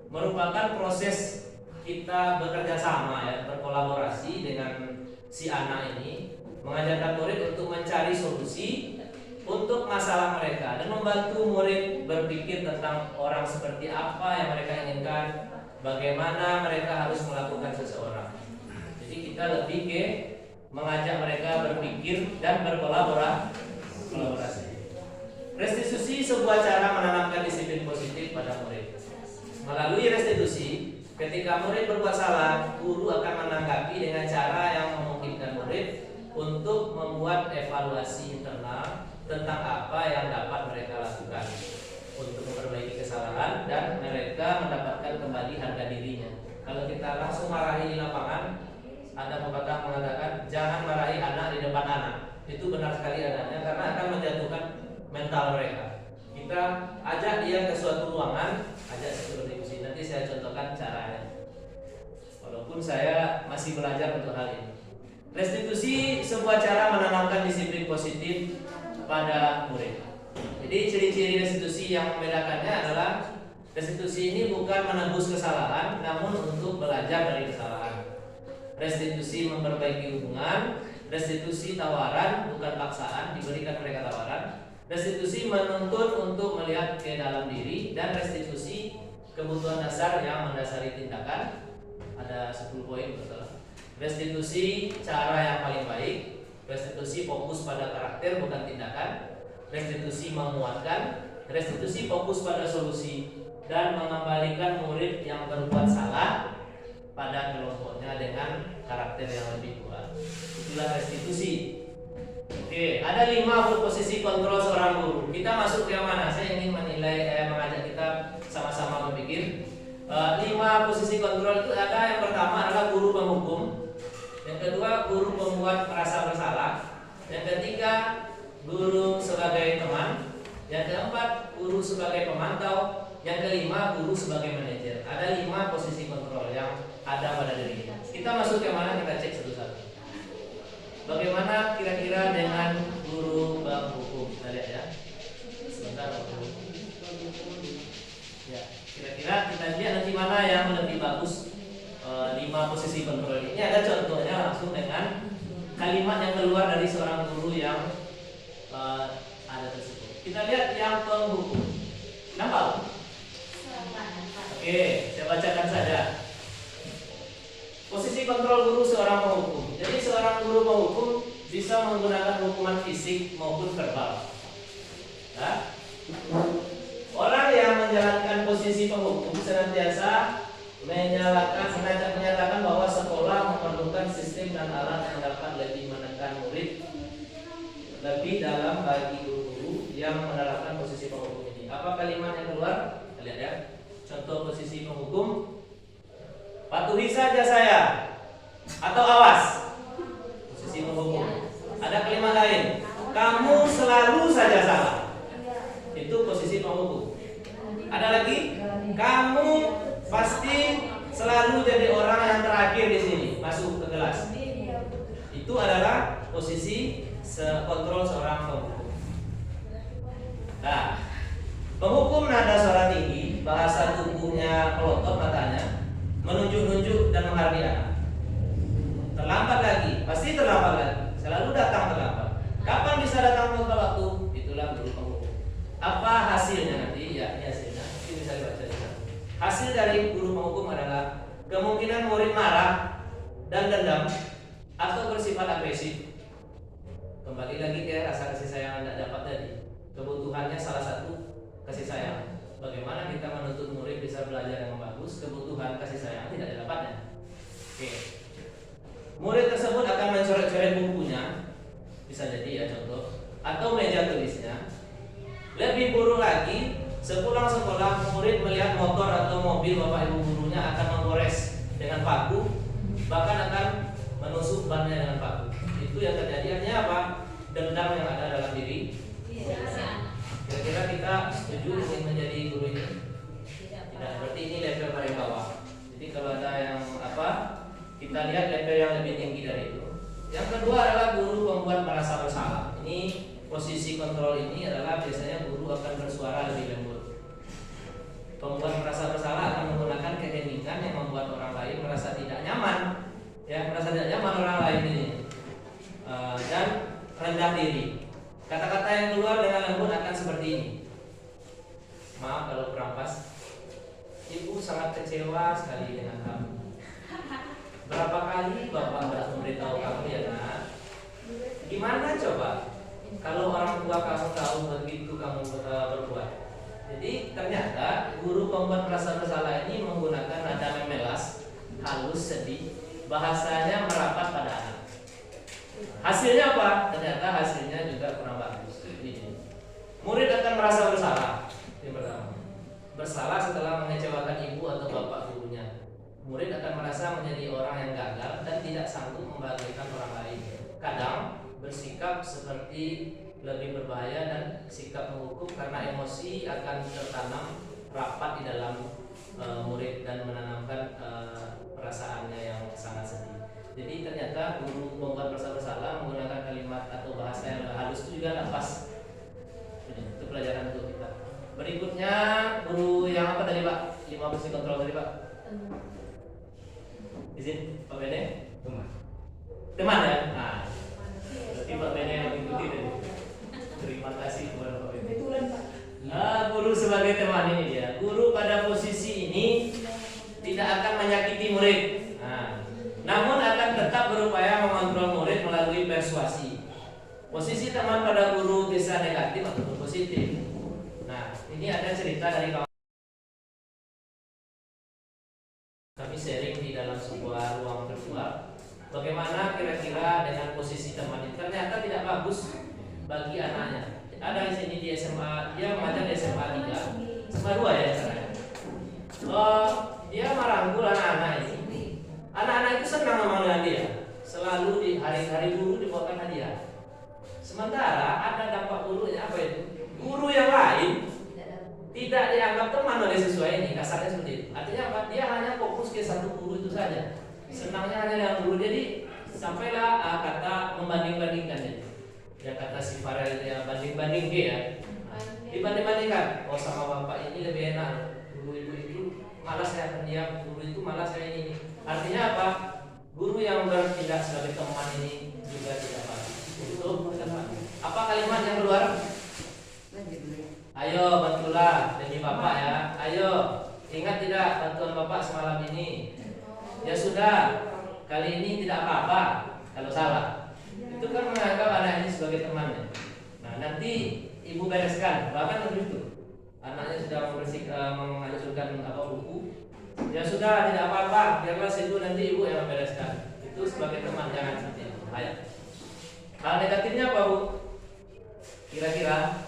merupakan proses kita bekerja sama ya, berkolaborasi dengan si anak ini, mengajarkan murid untuk mencari solusi untuk masalah mereka dan membantu murid berpikir tentang orang seperti apa yang mereka inginkan, bagaimana mereka harus melakukan seseorang. Jadi kita lebih ke mengajak mereka berpikir dan berkolaborasi. Restitusi sebuah cara menanamkan disiplin positif pada murid. Melalui restitusi, ketika murid berbuat salah, guru akan menanggapi dengan cara yang memungkinkan murid untuk membuat evaluasi internal tentang apa yang dapat mereka lakukan untuk memperbaiki kesalahan dan mereka mendapatkan kembali harga dirinya. Kalau kita langsung marahi di lapangan, ada pepatah mengatakan jangan marahi anak di depan anak. Itu benar sekali adanya karena akan menjatuhkan mental mereka. Kita ajak dia ke suatu ruangan, ajak berdiskusi. Nanti saya contohkan caranya. Walaupun saya masih belajar untuk hal ini. Restitusi sebuah cara menanamkan disiplin positif pada murid. Jadi ciri-ciri restitusi yang membedakannya adalah restitusi ini bukan menebus kesalahan, namun untuk belajar dari kesalahan. Restitusi memperbaiki hubungan, restitusi tawaran bukan paksaan, diberikan mereka tawaran. Restitusi menuntut untuk melihat ke dalam diri, dan restitusi kebutuhan dasar yang mendasari tindakan. Ada 10 poin betul. Restitusi cara yang paling baik, restitusi fokus pada karakter bukan tindakan, restitusi menguatkan, restitusi fokus pada solusi, dan mengembalikan murid yang berbuat salah pada kelompoknya dengan karakter yang lebih kuat. Itulah restitusi. Oke, ada 5 posisi kontrol seorang guru. Kita masuk ke yang mana? Saya ingin mengajak kita sama-sama berpikir. 5 posisi kontrol itu ada. Yang pertama adalah guru penghukum. Yang kedua, guru pembuat merasa bersalah. Yang ketiga, guru sebagai teman. Yang keempat, guru sebagai pemantau. Yang kelima, guru sebagai manajer. Ada 5 posisi kontrol yang ada pada diri kita. Kita masuk ke mana? Kita cek satu-satu. Bagaimana kira-kira dengan guru penghukum? Kita lihat ya. Sebentar. Ya, kira-kira kita lihat nanti mana yang lebih bagus. 5 posisi kontrol ini ada contohnya langsung dengan kalimat yang keluar dari seorang guru yang ada tersebut. Kita lihat yang penghukum. Nampak? Oke, saya bacakan saja. Posisi kontrol guru seorang penghukum. Jadi seorang guru penghukum bisa menggunakan hukuman fisik maupun verbal. Ya. Orang yang menjalankan posisi penghukum senantiasa menyatakan bahwa sekolah memerlukan sistem dan alat yang dapat lebih menekan murid lebih dalam bagi guru-guru yang menerapkan posisi penghukum ini. Apa kalimat yang keluar? Kita lihat ya. Contoh posisi penghukum. Patuhi saja saya, atau awas. Posisi penghukum. Ada kalimat lain. Kamu selalu saja salah. Itu posisi penghukum. Ada lagi. Kamu pasti selalu jadi orang yang terakhir di sini masuk ke kelas. Itu adalah posisi kontrol seorang penghukum. Nah, penghukum nada suara tinggi, bahasa tubuhnya melotot matanya, menunjuk-nunjuk dan menghardi anak. Terlambat lagi, pasti terlambat lagi. Selalu datang terlambat. Kapan bisa datang tepat waktu? Itulah guru penghukum. Apa hasilnya nanti? Ya, ini hasilnya. Ini bisa dibaca di sana. Hasil dari guru penghukum adalah kemungkinan murid marah dan dendam atau bersifat agresif. Kembali lagi ke rasa kasih sayang yang tidak dapat tadi. Kebutuhannya salah satu kasih sayang. Bagaimana kita menuntut murid bisa belajar dengan bagus? Kebutuhan kasih sayang tidak didapatnya. Oke. Murid tersebut akan mencoret-coret bukunya, bisa jadi ya contoh, atau meja tulisnya. Lebih buruk lagi, sepulang sekolah murid melihat motor atau mobil bapak ibu gurunya akan menggores dengan paku, bahkan akan menusuk bannya dengan paku. Itu yang terjadi. Artinya apa? Dendam yang ada dalam diri. Kira-kira kita setuju ingin menjadi guru ini? Tidak. Berarti ini level paling bawah. Jadi kalau ada yang kita lihat level yang lebih tinggi dari itu. Yang kedua adalah guru membuat merasa bersalah. Ini posisi kontrol ini adalah biasanya guru akan bersuara lebih lembut. Pembuat merasa bersalah akan menggunakan keheningan yang membuat orang lain merasa tidak nyaman. Ya, merasa tidak nyaman orang lain ini. Dan rendah diri. Kata-kata yang keluar dengan lembut akan seperti ini. Maaf kalau kurang pas. Ibu sangat kecewa sekali dengan kamu. Berapa kali Bapak harus memberitahu kamu ya nak? Gimana coba? kalau orang tua kamu tahu begitu kamu berbuat. Jadi ternyata guru pembuat merasa bersalah ini menggunakan nada memelas, halus, sedih, bahasanya merapat pada anak. Hasilnya apa? Ternyata hasilnya juga kurang bagus. Ini. Murid akan merasa bersalah. Yang pertama, bersalah setelah mengecewakan ibu atau bapak gurunya. Murid akan merasa menjadi orang yang gagal dan tidak sanggup membahagiakan orang lain. Kadang bersikap seperti lebih berbahaya dan sikap menghukum karena emosi akan tertanam rapat di dalam murid dan menanamkan perasaannya yang sangat sedih. Jadi ternyata guru membuat merasa bersalah menggunakan kalimat atau bahasa yang halus itu juga tidak pas. Itu pelajaran untuk kita. Berikutnya guru yang apa tadi Pak? 5 bersih kontrol tadi Pak. Izin Pak Bene? Teman ya? Nah, berarti Pak Bene yang mengikuti tadi. Terima kasih kepada Pak Bene. Kebetulan Pak. Guru sebagai teman ini dia. Guru pada posisi ini tidak akan menyakiti murid. Namun akan tetap berupaya mengontrol murid melalui persuasi. Posisi teman pada guru bisa negatif ataupun positif. Nah, ini ada cerita dari kawan kami sharing di dalam sebuah ruang virtual. Bagaimana kira-kira dengan posisi teman ini? Ternyata tidak bagus bagi anaknya. Ada di sini di SMA, dia mengajar di SMA 3, SMA 2 ya sekarang. Dia merangkul anak-anak ini. Anak-anak itu senang memang dengan dia. Selalu di hari-hari guru dibawakan hadiah. Sementara ada dampak buruknya apa itu? Guru yang lain tidak dianggap teman oleh siswa ini, kasarnya seperti itu. Artinya apa? Dia hanya fokus ke satu guru itu saja. Senangnya hanya dengan guru. Jadi sampailah kata membanding-bandingkan ya. Ya kata si Farel ya banding-banding dia ya. Dibanding-bandingkan. Oh sama bapak ini lebih enak. Guru ibu itu malas saya pendiam, guru itu malas saya ini. Artinya apa? Guru yang bertindak sebagai teman ini juga tidak bagus. Untuk apa kalimat yang keluar? Ayo bantulah demi bapak ya. Ayo ingat tidak bantuan bapak semalam ini? Ya sudah, kali ini tidak apa-apa kalau salah. Itu kan menganggap anak ini sebagai temannya. Nah nanti ibu bereskan, bahkan begitu. Anaknya sudah menghancurkan buku. Ya sudah, tidak apa-apa, biarlah situ nanti ibu yang membereskan. Itu sebagai teman, jangan seperti itu. Ayo. Hal negatifnya apa Bu? Kira-kira?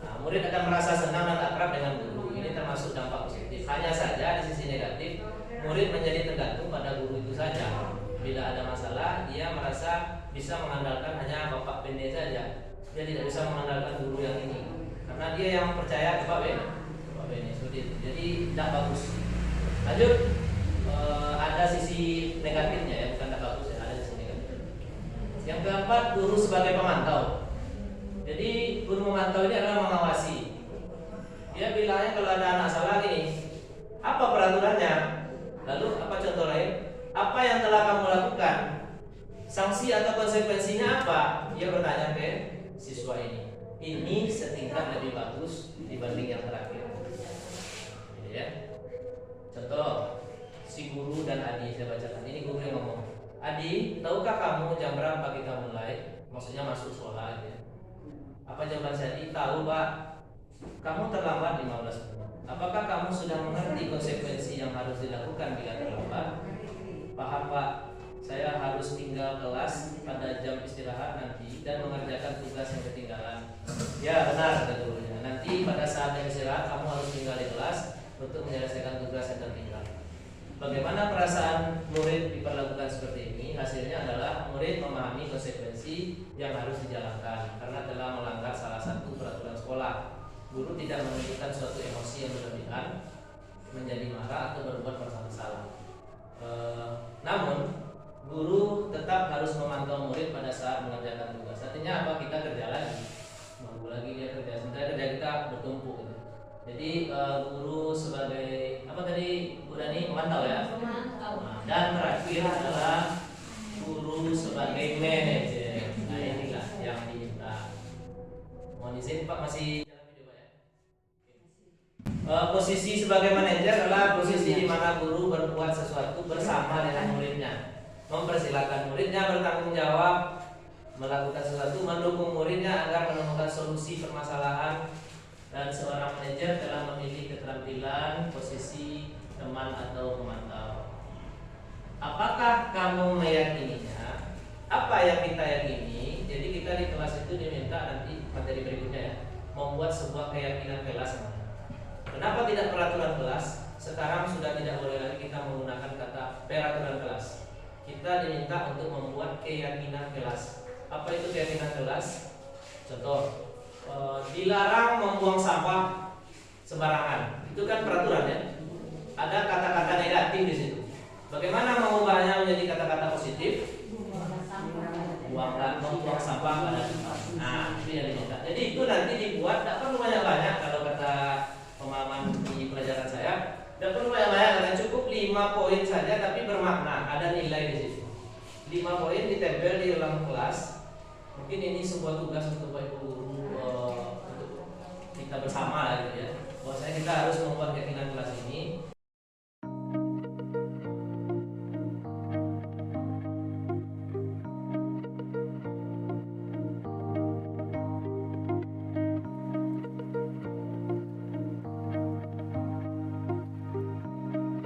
Nah, murid akan merasa senang dan akrab dengan guru. Ini termasuk dampak positif. Hanya saja di sisi negatif, murid menjadi tergantung pada guru itu saja. Bila ada masalah, dia merasa bisa mengandalkan hanya Bapak Bende saja. Dia tidak bisa mengandalkan guru yang ini. Karena dia yang percaya ke Pak Bende. Pak Bende seperti itu. Jadi tidak bagus. Lanjut, ada sisi negatifnya ya, bukan tidak bagus ya, ada sisi negatif. Yang keempat, guru sebagai pemantau. Jadi guru memantau ini adalah mengawasi. Dia bilangnya kalau ada anak salah gini, apa peraturannya? Lalu apa contoh lain? Apa yang telah kamu lakukan? Sanksi atau konsekuensinya apa? Dia bertanya ke siswa ini. Ini setingkat lebih bagus dibanding yang terakhir. Ya. Contoh, si guru dan Adi saya bacakan. Ini guru yang ngomong. Adi, tahukah kamu jam berapa kita mulai? Maksudnya masuk sekolah ya. Apa jawaban saya? Tahu Pak. Kamu terlambat 15 menit. Apakah kamu sudah mengerti konsekuensi yang harus dilakukan bila terlambat? Paham Pak. Saya harus tinggal kelas pada jam istirahat nanti dan mengerjakan tugas yang ketinggalan. Ya benar kata gurunya. Nanti pada saat jam istirahat kamu harus tinggal di kelas untuk menyelesaikan tugas yang tertinggal. Bagaimana perasaan murid diperlakukan seperti ini? Hasilnya adalah murid memahami konsekuensi yang harus dijalankan karena telah melanggar salah satu peraturan sekolah. Guru tidak menunjukkan suatu emosi yang berlebihan, menjadi marah atau berbuat merasa bersalah. Namun guru tetap harus memantau murid pada saat mengerjakan tugas. Artinya apa? Kita kerja lagi, mampu lagi dia kerja. Sementara kerja kita bertumpuk. Gitu. Jadi guru sebagai apa tadi Bu Dani memantau ya. Nah, dan terakhir adalah guru sebagai manajer. Nah inilah yang diminta. Mohon izin Pak masih jalan video Pak ya. Posisi sebagai manajer adalah posisi di mana guru berbuat sesuatu bersama dengan muridnya. Mempersilahkan muridnya bertanggung jawab melakukan sesuatu, mendukung muridnya agar menemukan solusi permasalahan, dan seorang manajer telah memilih keterampilan posisi teman atau pemantau. Apakah kamu meyakininya? Apa yang kita yakini? Jadi kita di kelas itu diminta nanti materi berikutnya ya, membuat sebuah keyakinan kelas. Kenapa tidak peraturan kelas? Sekarang sudah tidak boleh lagi kita menggunakan kata peraturan kelas. Kita diminta untuk membuat keyakinan kelas. Apa itu keyakinan kelas? Contoh, dilarang membuang sampah sembarangan. Itu kan peraturan ya. Ada kata-kata negatif di situ. Bagaimana mengubahnya menjadi kata-kata positif? Membuang sampah pada tempat. Nah, itu yang diminta. Jadi itu nanti dibuat, tidak perlu banyak-banyak kalau kata pemahaman di pelajaran saya. Tidak perlu banyak-banyak, karena cukup 5 poin saja tapi bermakna, ada nilai di situ. 5 poin ditempel di dalam kelas. Mungkin ini sebuah tugas untuk Bapak Ibu guru, untuk kita bersama lah gitu ya. Bahwasanya kita harus membuat keyakinan kelas ini.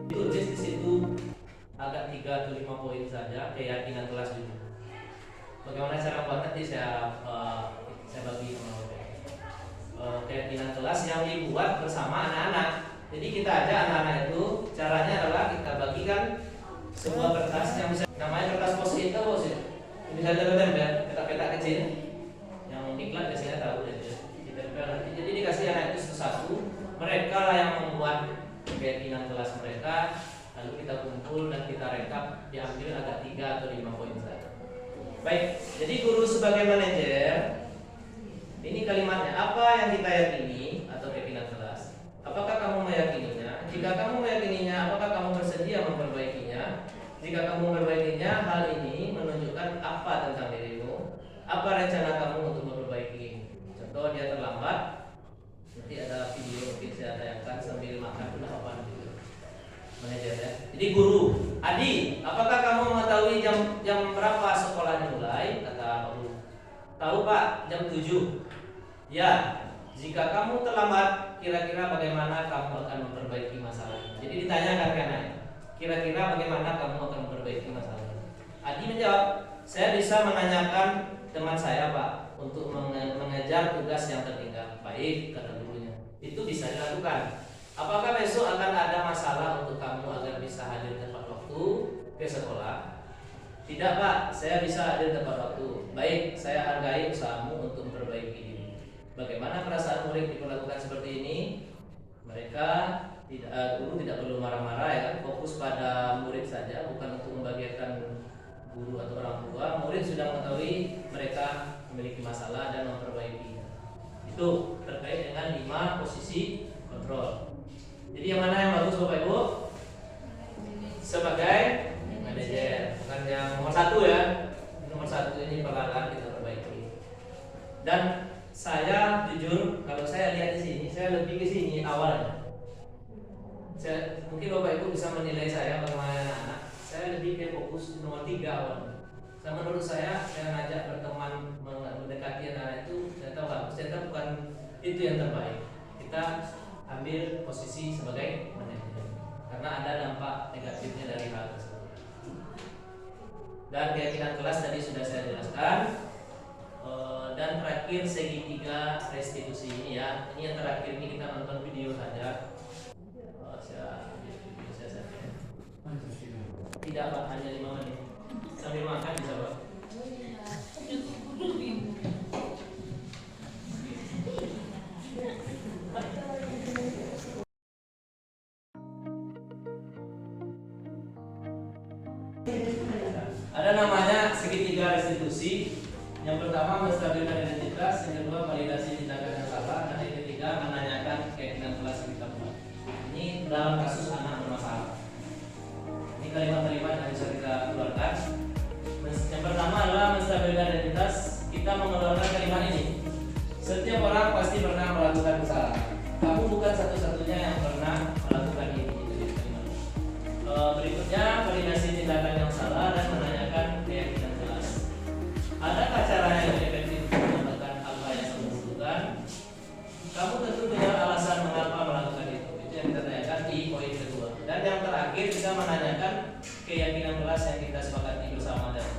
Tulis di situ agak 3 atau 5 poin saja keyakinan kelas dulu. Bagaimana cara buat nanti saya bagi keyakinan kelas yang dibuat bersama anak-anak. Jadi kita ajak anak-anak itu, caranya adalah kita bagikan sebuah kertas yang bisa namanya kertas post-it atau post-it. Bisa ditempel peta-peta kecil yang diklat biasanya tahu ya, ditempel nanti. Jadi dikasih anak itu satu-satu, mereka lah yang membuat keyakinan kelas mereka, lalu kita kumpul dan kita rekap, diambil agak 3 atau 5 poin saja. Baik, jadi guru sebagai manajer, ini kalimatnya, apa yang kita yakini atau keyakinan kelas? Apakah kamu meyakininya? Jika kamu meyakininya, apakah kamu bersedia memperbaikinya? Jika kamu memperbaikinya, hal ini menunjukkan apa tentang dirimu? Apa rencana kamu untuk memperbaiki? Contoh, dia terlambat. Nanti ada video mungkin saya tayangkan sambil makan apa gitu. Manajer ya. Jadi guru, Adi, apakah kamu mengetahui jam berapa sekolah dimulai? Kata Pak Guru. Tahu Pak, jam 7. Ya, jika kamu terlambat, kira-kira bagaimana kamu akan memperbaiki masalah ini? Jadi ditanyakan kan, kira-kira bagaimana kamu akan memperbaiki masalah ini? Adi menjawab, saya bisa menanyakan teman saya Pak untuk mengejar tugas yang tertinggal. Baik, kata gurunya. Itu bisa dilakukan. Apakah besok akan ada masalah untuk kamu agar bisa hadir tepat waktu ke sekolah? Tidak Pak, saya bisa hadir tepat waktu. Baik, saya hargai usahamu untuk memperbaiki diri. Bagaimana perasaan murid diperlakukan seperti ini? Mereka guru tidak perlu marah-marah ya kan, fokus pada murid saja, bukan untuk membagikan guru atau orang tua. Murid sudah mengetahui mereka memiliki masalah dan memperbaikinya. Itu terkait dengan 5 posisi kontrol. Jadi yang mana yang bagus Bapak Ibu? Sebagai manajer, bukan yang nomor 1 ya. Nomor 1 ini perlahan kita perbaiki. Dan saya jujur, kalau saya lihat di sini, saya lebih ke sini awalnya. Mungkin Bapak Ibu bisa menilai saya bagaimana anak. Saya lebih ke fokus di nomor 3 awalnya. Menurut saya ngajak berteman, mendekati anak itu ternyata bagus. Ternyata bukan itu yang terbaik. Kita ambil posisi sebagai manajer karena ada dampak negatifnya dari hal tersebut. Dan keyakinan kelas tadi sudah saya jelaskan. Dan terakhir segitiga restitusi ini ya. Ini yang terakhir, ini kita nonton video saja. Tidak Pak, hanya 5 menit. Sambil makan bisa Pak. Ada namanya segitiga restitusi. Yang pertama menstabilkan identitas, yang kedua validasi tindakan yang salah, dan yang ketiga menanyakan keyakinan kelas yang kita buat. Ini dalam kasus anak bermasalah. Ini kalimat-kalimat yang bisa kita keluarkan. Yang pertama adalah menstabilkan identitas. Kita mengeluarkan kalimat ini. Setiap orang pasti pernah melakukan kesalahan. Kamu bukan satu-satunya yang pernah melakukan ini. Berikutnya validasi tindakan yang salah dan menanyakan keyakinan kelas. Adakah cara menanyakan keyakinan kelas yang kita sepakati bersama tadi.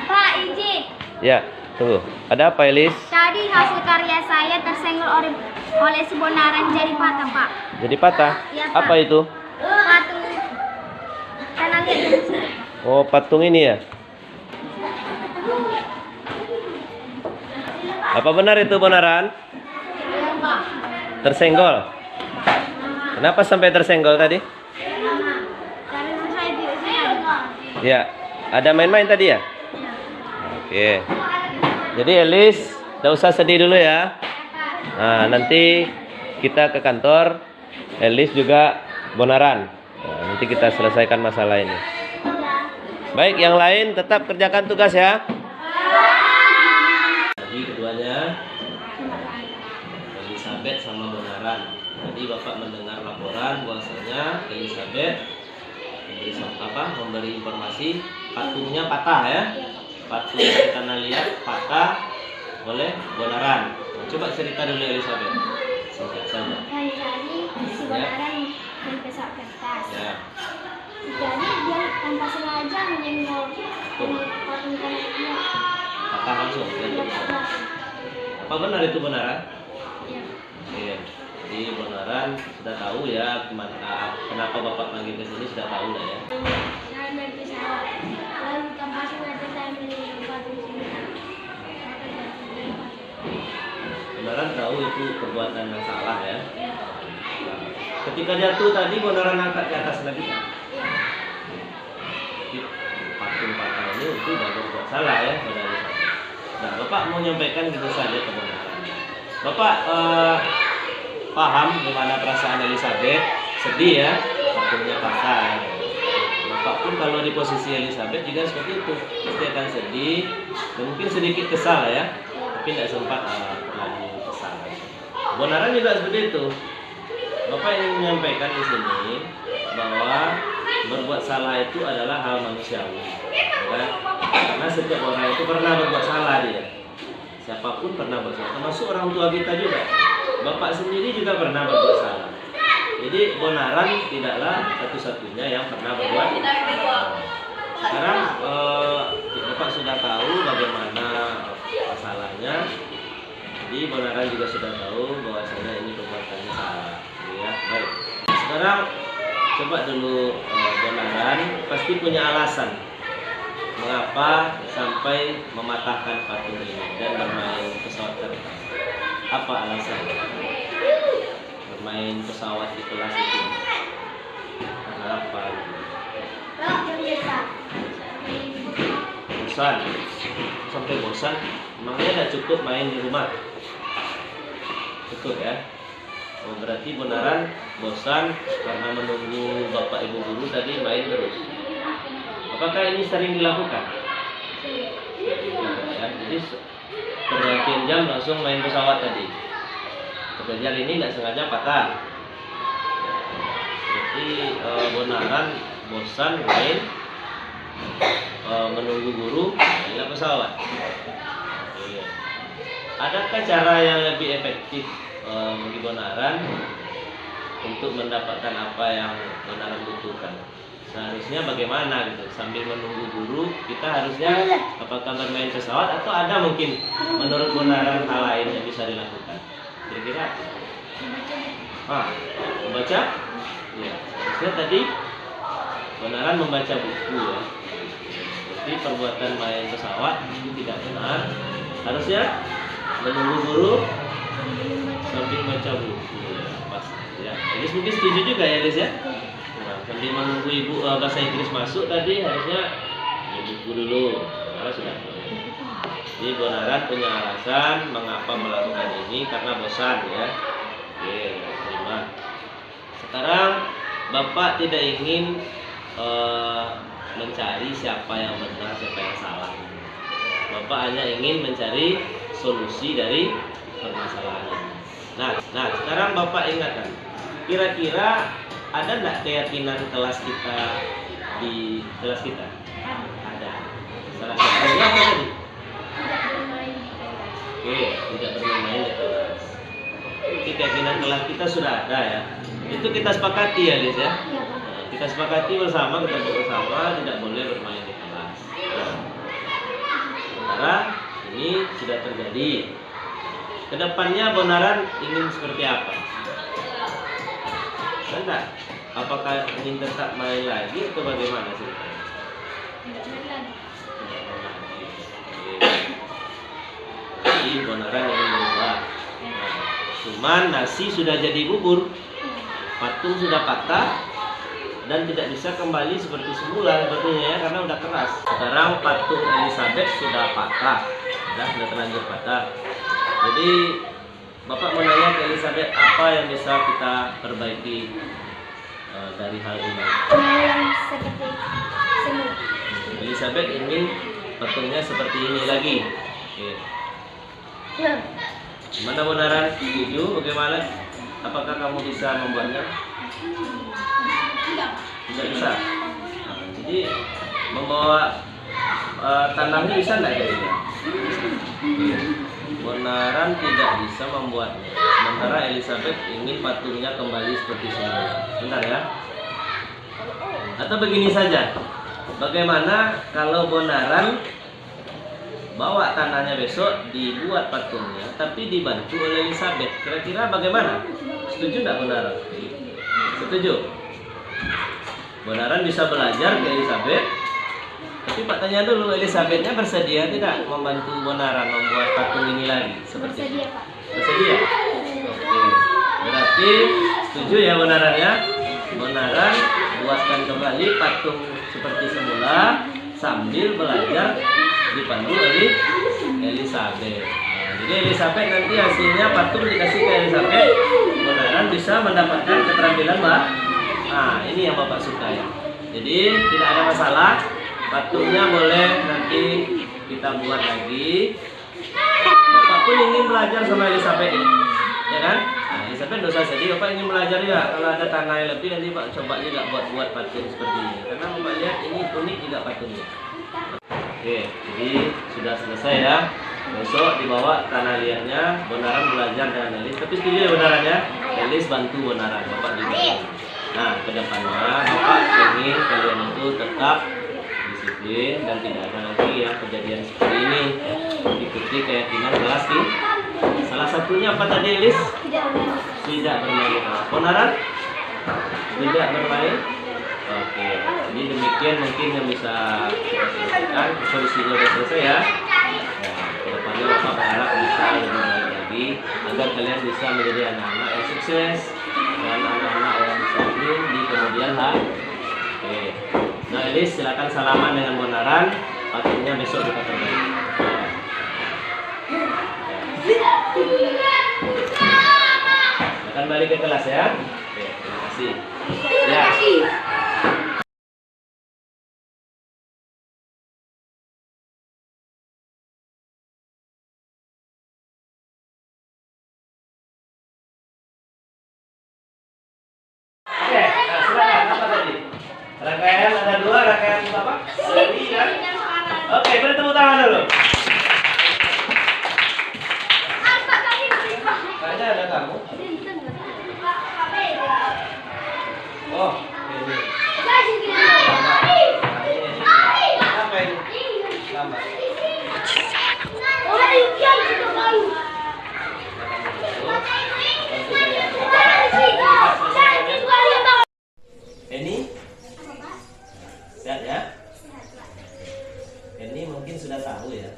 Pak, izin. Ya, tunggu. Ada apa, Elis? Tadi hasil karya saya tersenggol oleh sebuah jadi patah, Pak. Jadi patah? Iya, Pak. Apa itu? Patung. Karena lihat di sini. Oh, patung ini ya? Apa benar itu benaran? Iya, Pak. Tersenggol? Kenapa sampai tersenggol tadi? Karena saya di sini. Ya, ada main-main tadi ya? Oke. Jadi Elis, tidak usah sedih dulu ya. Nah, nanti kita ke kantor. Elis juga benaran. Nah, nanti kita selesaikan masalah ini. Baik, yang lain tetap kerjakan tugas ya. Jadi keduanya Elizabeth sama benaran. Tadi Bapak mendengar laporan bahwasanya Elizabeth memberi informasi patungnya patah ya. Patung yang kita lihat patah oleh benaran. Nah, coba cerita dulu Elizabeth. Singkat saja. Tadi si benaran pesawat kertas. Ya. Jadi dia tanpa sengaja menyenggol patung kanan dia. Patah langsung. Ya. Dia patah. Apa benar itu benaran? Iya. Iya. Jadi benaran sudah tahu ya kenapa Bapak panggil ke sini, sudah tahu lah ya. Saya naik pesawat. Lalu tanpa sengaja saya menyenggol patung sini. Benaran tahu itu perbuatan yang salah ya. Ketika jatuh tadi benaran angkat ke atas lagi. Jadi patung patah ini itu sudah berbuat salah ya, benar. Nah, Bapak mau menyampaikan gitu saja kebenaran. Bapak paham gimana perasaan Elizabeth, sedih ya, patungnya patah. Bapak pun kalau di posisi Elizabeth juga seperti itu, pasti akan sedih dan mungkin sedikit kesal ya, tapi tidak sempat terlalu kesal. Kebenaran juga seperti itu. Bapak ingin menyampaikan di sini bahwa berbuat salah itu adalah hal manusiawi, ya? Karena setiap orang itu pernah berbuat salah dia. Siapapun pernah berbuat salah, termasuk orang tua kita juga. Bapak sendiri juga pernah berbuat salah. Jadi benaran tidaklah satu-satunya yang pernah berbuat salah. Sekarang Bapak sudah tahu bagaimana masalahnya. Jadi benaran juga sudah tahu bahwasanya ini perbuatannya salah. Ya, baik. Sekarang coba dulu benaran pasti punya alasan mengapa sampai mematahkan patung ini dan bermain pesawat terbang. Apa alasannya? Bermain pesawat di kelas itu. Karena apa? Bosan. Sampai bosan. Emangnya tidak cukup main di rumah? Cukup ya. Oh, berarti benaran bosan karena menunggu bapak ibu guru tadi main terus. Apakah ini sering dilakukan? Ya, jadi pergantian jam langsung main pesawat tadi. Kejar ini tidak sengaja patah. Jadi benaran bosan main menunggu guru main pesawat. Adakah cara yang lebih efektif bagi benaran untuk mendapatkan apa yang benaran butuhkan? Seharusnya bagaimana gitu? Sambil menunggu guru, kita harusnya apakah bermain pesawat atau ada mungkin menurut benaran hal lain yang bisa dilakukan? Kira-kira? Membaca? Ya. Harusnya tadi benaran membaca buku ya. Jadi perbuatan main pesawat itu tidak benar. Harusnya menunggu guru Sambil baca buku ya, pas ya. Elis mungkin setuju juga ya Elis ya. Nah, sambil menunggu ibu bahasa Inggris masuk tadi harusnya buku dulu. Karena sudah. Jadi Bonaran punya alasan mengapa melakukan ini karena bosan ya. Oke, terima. Sekarang Bapak tidak ingin mencari siapa yang benar, siapa yang salah. Bapak hanya ingin mencari solusi dari permasalahan ini. Nah, sekarang Bapak ingatkan, kira-kira ada nggak keyakinan kelas kita di kelas kita? Ada. Salah satunya apa tadi? Tidak bermain di kelas. Oke, tidak bermain di kelas. Jadi keyakinan kelas kita sudah ada ya. Itu kita sepakati ya, Lis ya. Iya, Pak. Nah, kita sepakati bersama, kita bersama tidak boleh bermain di kelas. Nah, sementara ini sudah terjadi. Kedepannya Bonaran ingin seperti apa? Enggak? Apakah ingin tetap main lagi atau bagaimana sih? Tidak main lagi. Jadi Bonaran ingin berubah. Nah, cuman nasi sudah jadi bubur, patung sudah patah dan tidak bisa kembali seperti semula sepertinya ya karena udah keras. Sekarang patung Elizabeth sudah patah, sudah terlanjur patah. Jadi Bapak mau nanya ke Elizabeth apa yang bisa kita perbaiki dari hal ini? Yang seperti semula. Elizabeth ingin patungnya seperti ini lagi. Oke. Gimana Bonaran? Setuju? Bagaimana? Apakah kamu bisa membuatnya? Tidak bisa. Nah, jadi membawa tanahnya bisa nggak kira-kira? Bonaran tidak bisa membuatnya. Sementara Elizabeth ingin patungnya kembali seperti semula. Bentar ya. Atau begini saja. Bagaimana kalau Bonaran bawa tanahnya besok dibuat patungnya, tapi dibantu oleh Elizabeth? Kira-kira bagaimana? Setuju nggak Bonaran? Setuju. Bonaran bisa belajar ke Elizabeth. Tapi Pak tanya dulu, Elizabethnya bersedia tidak membantu Bonaran membuat patung ini lagi? Seperti itu. Bersedia, Pak. Bersedia? Oke. Berarti setuju ya Bonaran ya? Bonaran buatkan kembali patung seperti semula sambil belajar dipandu oleh Elizabeth. Nah, jadi Elizabeth nanti hasilnya patung dikasih ke Elizabeth, Bonaran bisa mendapatkan keterampilan Mbak. Nah, ini yang Bapak suka ya. Jadi tidak ada masalah. Patungnya boleh nanti kita buat lagi. Bapak pun ingin belajar sama Elizabeth ini, ya kan? Nah, Elizabeth dosa sedih. Bapak ingin belajar ya. Kalau ada tanah yang lebih nanti Pak coba juga buat patung seperti ini. Karena Bapak lihat ini unik juga patungnya. Oke, jadi sudah selesai ya. Besok dibawa tanah liatnya, Bonaran belajar dengan Elis. Tapi setuju ya Bonaran ya? Elis bantu Bonaran, Bapak juga. Nah, kedepannya Bapak ingin kalian itu tetap disiplin dan tidak ada lagi ya kejadian seperti ini. Ikuti keyakinan kelas ini. Salah satunya apa tadi Elis? Tidak bermain. Tidak bermain di kelas. Bonaran? Tidak bermain? Oke, jadi demikian mungkin yang bisa kita selesaikan. Solusinya sudah selesai ya. Nah, kedepannya Bapak berharap bisa lebih baik lagi agar kalian bisa menjadi anak-anak yang sukses dan anak-anak yang disiplin di kemudian hari. Oke, nah Elis silakan salaman dengan Bonaran. Patungnya besok kita perbaiki. Silakan balik ke kelas ya. Oke, terima kasih. Ya. Oke, nah silakan apa tadi? Rangkaian ada dua, rangkaian apa? Seri kan? Oke, beri tepuk tangan dulu. Kayaknya ada kamu. Oh, ini. Apa ini? Lambat. Ini sehat ya? Ini mungkin sudah tahu ya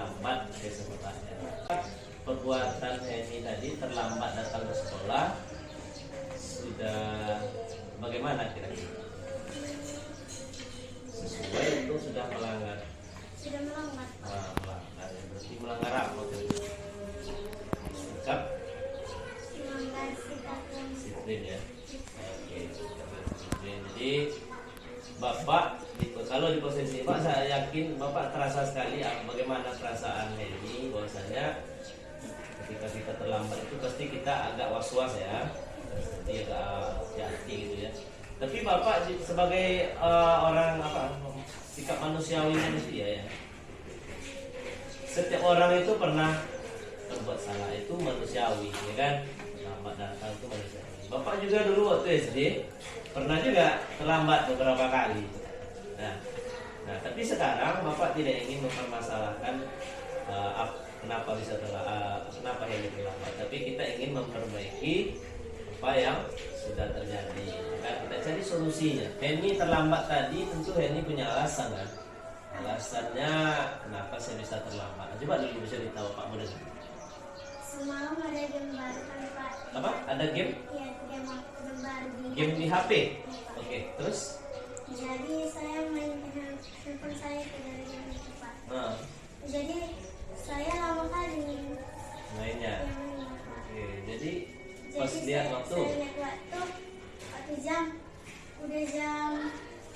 terlambat ke sekolahnya. Perbuatan Henny tadi terlambat datang ke sekolah sudah bagaimana kira-kira? Sesuai itu sudah melanggar? Sudah melanggar. Melanggar, berarti melanggar apa? Sikap? Melanggar sikap dan Disiplin ya. Oke, disiplin. Jadi Bapak kalau di posisi Pak, saya yakin Bapak terasa sekali bagaimana perasaan Henny, bahwasanya ketika kita terlambat itu pasti kita agak was-was ya, jadi agak hati-hati gitu ya. Tapi Bapak sebagai orang sikap manusiawi manusia ya, setiap orang itu pernah berbuat salah, itu manusiawi ya kan, terlambat datang itu manusiawi. Bapak juga dulu waktu SD pernah juga terlambat beberapa kali. Nah, tapi sekarang Bapak tidak ingin mempermasalahkan kenapa bisa kenapa Henny terlambat, tapi kita ingin memperbaiki apa yang sudah terjadi. Nah, kita cari solusinya. Henny terlambat tadi tentu Henny punya alasan kan. Alasannya kenapa saya bisa terlambat. Coba dulu bisa ditahu Pak Muda. semalam ada game baru kan Pak. Apa? Ada game? Iya, game baru di Game di HP. Oke, terus? Jadi saya main dengan handphone saya ke dari game itu Pak. Nah, Jadi saya lama kali mainnya. mainnya, Pak. Oke, jadi pas lihat waktu. Saya lihat waktu jam udah jam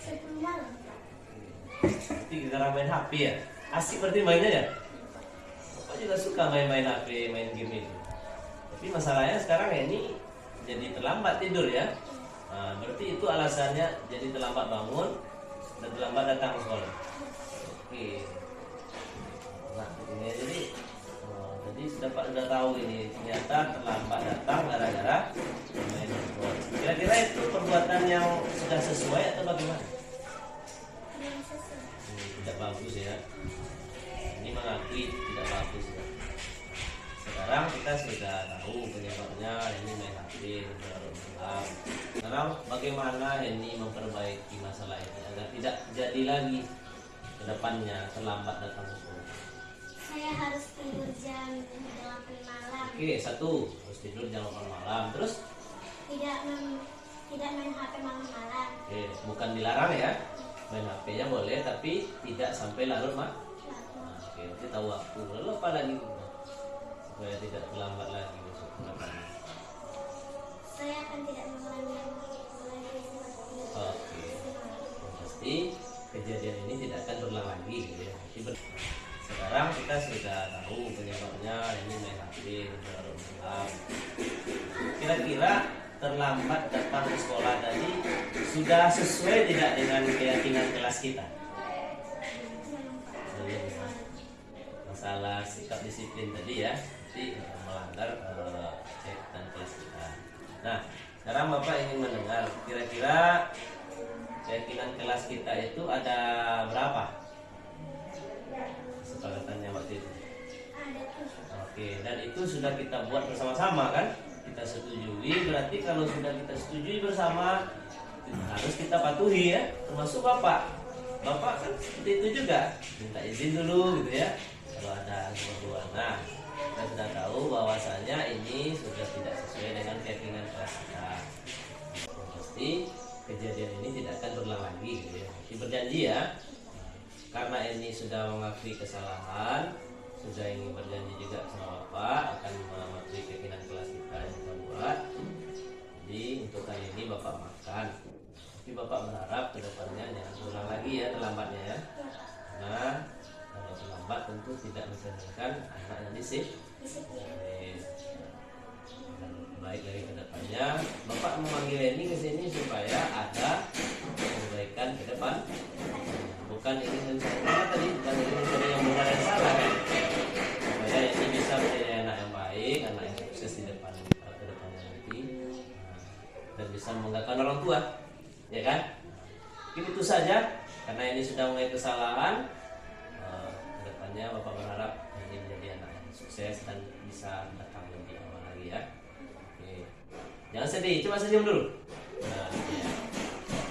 10 malam. Berarti gara main HP ya? Asik berarti mainnya ya? Bapak juga suka main-main HP, main game itu. Tapi masalahnya sekarang ini jadi terlambat tidur ya. Nah, berarti itu alasannya jadi terlambat bangun dan terlambat datang ke sekolah. Oke. Nah, ini jadi sudah Pak udah tahu ini ternyata terlambat datang gara-gara main handphone. Kira-kira itu perbuatan yang sudah sesuai atau bagaimana? Belum selesai. Tidak bagus ya. Ini mengakui tidak bagus ya. Sekarang kita sudah tahu penyebabnya ini main HP terlalu malam. Sekarang bagaimana ini memperbaiki masalah ini agar tidak jadi lagi ke depannya terlambat datang ke sekolah. Saya harus tidur jam 8 malam. Oke, satu harus tidur jam 8 malam. Terus Tidak main HP malam-malam. bukan dilarang ya, main HP-nya boleh tapi tidak sampai larut mak. Nah, oke, nanti tahu waktu. Lalu apa lagi supaya tidak terlambat lagi besok ke depannya. Saya akan tidak mengulangi lagi seperti itu. Oke, pasti kejadian ini tidak akan berulang lagi gitu ya. Sekarang kita sudah tahu penyebabnya ini main HP terlalu malam. Kira-kira terlambat datang ke sekolah tadi sudah sesuai tidak dengan keyakinan kelas kita? Masalah sikap disiplin tadi ya, jadi melanggar keyakinan kelas kita. Nah, sekarang Bapak ingin mendengar kira-kira keyakinan kelas kita itu ada berapa? Kesepakatannya waktu itu. Ada tuh. Oke, dan itu sudah kita buat bersama-sama kan? Kita setujui, berarti kalau sudah kita setujui bersama harus kita patuhi ya, termasuk Bapak. Bapak kan seperti itu juga, minta izin dulu gitu ya kalau ada keperluan. Nah, kita sudah tahu bahwasanya ini sudah tidak sesuai dengan keyakinan kelas kita. Pasti kejadian ini tidak akan berulang lagi gitu ya. Jadi berjanji ya, karena ini sudah mengakui kesalahan, sudah ingin berjanji juga sama Bapak akan mematuhi keyakinan kelas kita yang kita buat. Jadi untuk kali ini Bapak makan, tapi Bapak berharap kedepannya jangan ulang lagi ya terlambatnya ya. Karena kalau terlambat tentu tidak mencerminkan anak yang disiplin. Baik dari kedepannya Bapak memanggil ini ke sini supaya ada perbaikan ke depan. Bukan ingin mencari tadi, bukan ingin mencari yang benar dan salah kan? Supaya ini bisa menjadi anak yang baik, anak yang sukses di depan ke depannya nanti, dan bisa membanggakan orang tua, ya kan? Mungkin itu saja, karena ini sudah mulai kesalahan. Ke depannya Bapak berharap ini menjadi anak yang sukses dan bisa datang lebih awal lagi ya. Oke. Jangan sedih, coba senyum dulu. Nah, ya.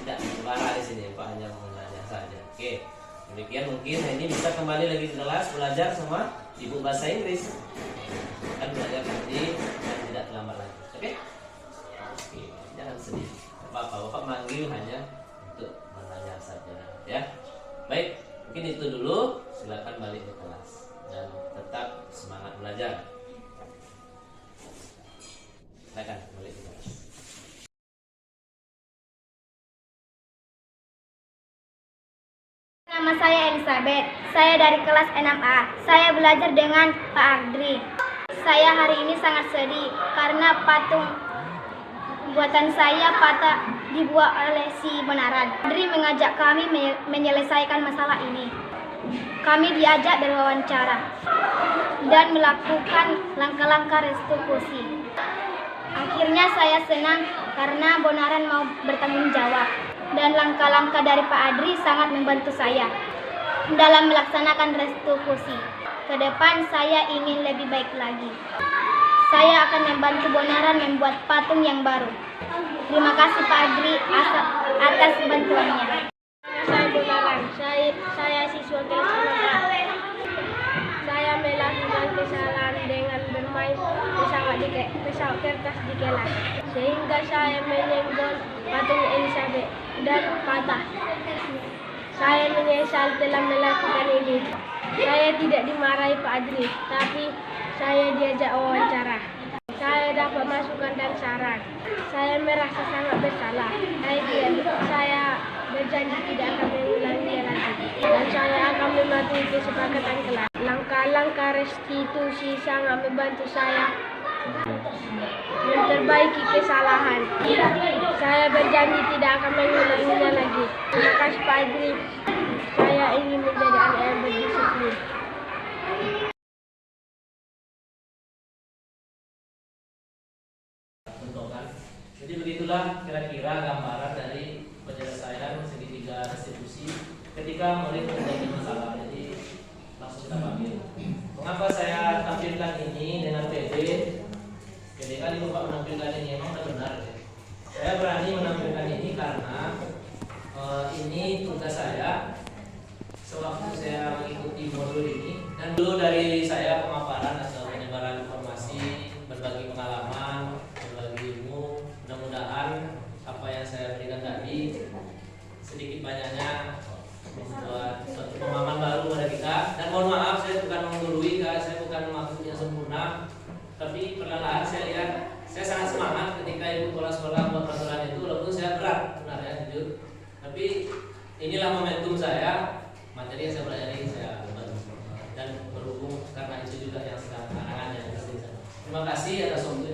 Tidak marah di sini, Pak hanya menanya saja. Oke, terima Demikian mungkin ini bisa kembali lagi ke kelas belajar sama ibu bahasa Inggris. Kan belajar nanti dan tidak terlambat lagi. Oke? Oke, jangan sedih. Apa-apa, Bapak manggil hanya untuk belajar saja ya. Baik, mungkin itu dulu. Silakan balik ke kelas dan tetap semangat belajar. Silakan balik ke kelas. Nama saya Elizabeth. Saya dari kelas 6A. Saya belajar dengan Pak Agri. Saya hari ini sangat sedih karena patung buatan saya patah dibuat oleh si Bonaran. Agri mengajak kami menyelesaikan masalah ini. Kami diajak berwawancara dan melakukan langkah-langkah restitusi. Akhirnya saya senang karena Bonaran mau bertanggung jawab. Dan langkah-langkah dari Pak Adri sangat membantu saya dalam melaksanakan restitusi. Ke depan saya ingin lebih baik lagi. Saya akan membantu Bonaran membuat patung yang baru. Terima kasih Pak Adri atas bantuannya. Saya Bonaran, saya siswa kelas 6A. Saya melakukan kesalahan dengan bermain pesawat kertas di kelas, sehingga saya menyenggol patung Elizabeth dan patah. Saya menyesal telah melakukan ini. Saya tidak dimarahi Pak Adri, tapi saya diajak wawancara. Saya dapat masukan dan saran. Saya merasa sangat bersalah. Saya berjanji tidak akan mengulanginya lagi. Dan saya akan mematuhi kesepakatan kelas. Langkah-langkah restitusi sangat membantu saya memperbaiki kesalahan. Saya berjanji tidak akan mengulanginya lagi. Terima kasih Pak Adri. Saya ingin menjadi anak yang berdisiplin. Jadi begitulah kira-kira gambaran dari penyelesaian segitiga restitusi ketika murid memiliki masalah. Jadi langsung kita panggil. Mengapa saya tampilkan ini dengan PD? PD kan ibu Pak menampilkan ini emang benar. Ya? Saya berani menampilkan ini karena ini tugas saya sewaktu saya mengikuti modul ini, dan dulu dari saya pemaparan atau penyebaran informasi, berbagi pengalaman, berbagi ilmu. Mudah-mudahan apa yang saya berikan tadi sedikit banyaknya membuat suatu pemahaman baru pada kita. Dan mohon maaf, saya bukan menggurui, saya bukan makhluk yang sempurna, tapi perlahan-lahan saya lihat saya sangat semangat ketika ibu kepala sekolah buat peraturan itu, walaupun saya berat benar ya, jujur. Tapi inilah momentum saya, materi yang saya pelajari saya dan berhubung karena itu juga yang sekarang karangannya. Terima kasih atas waktu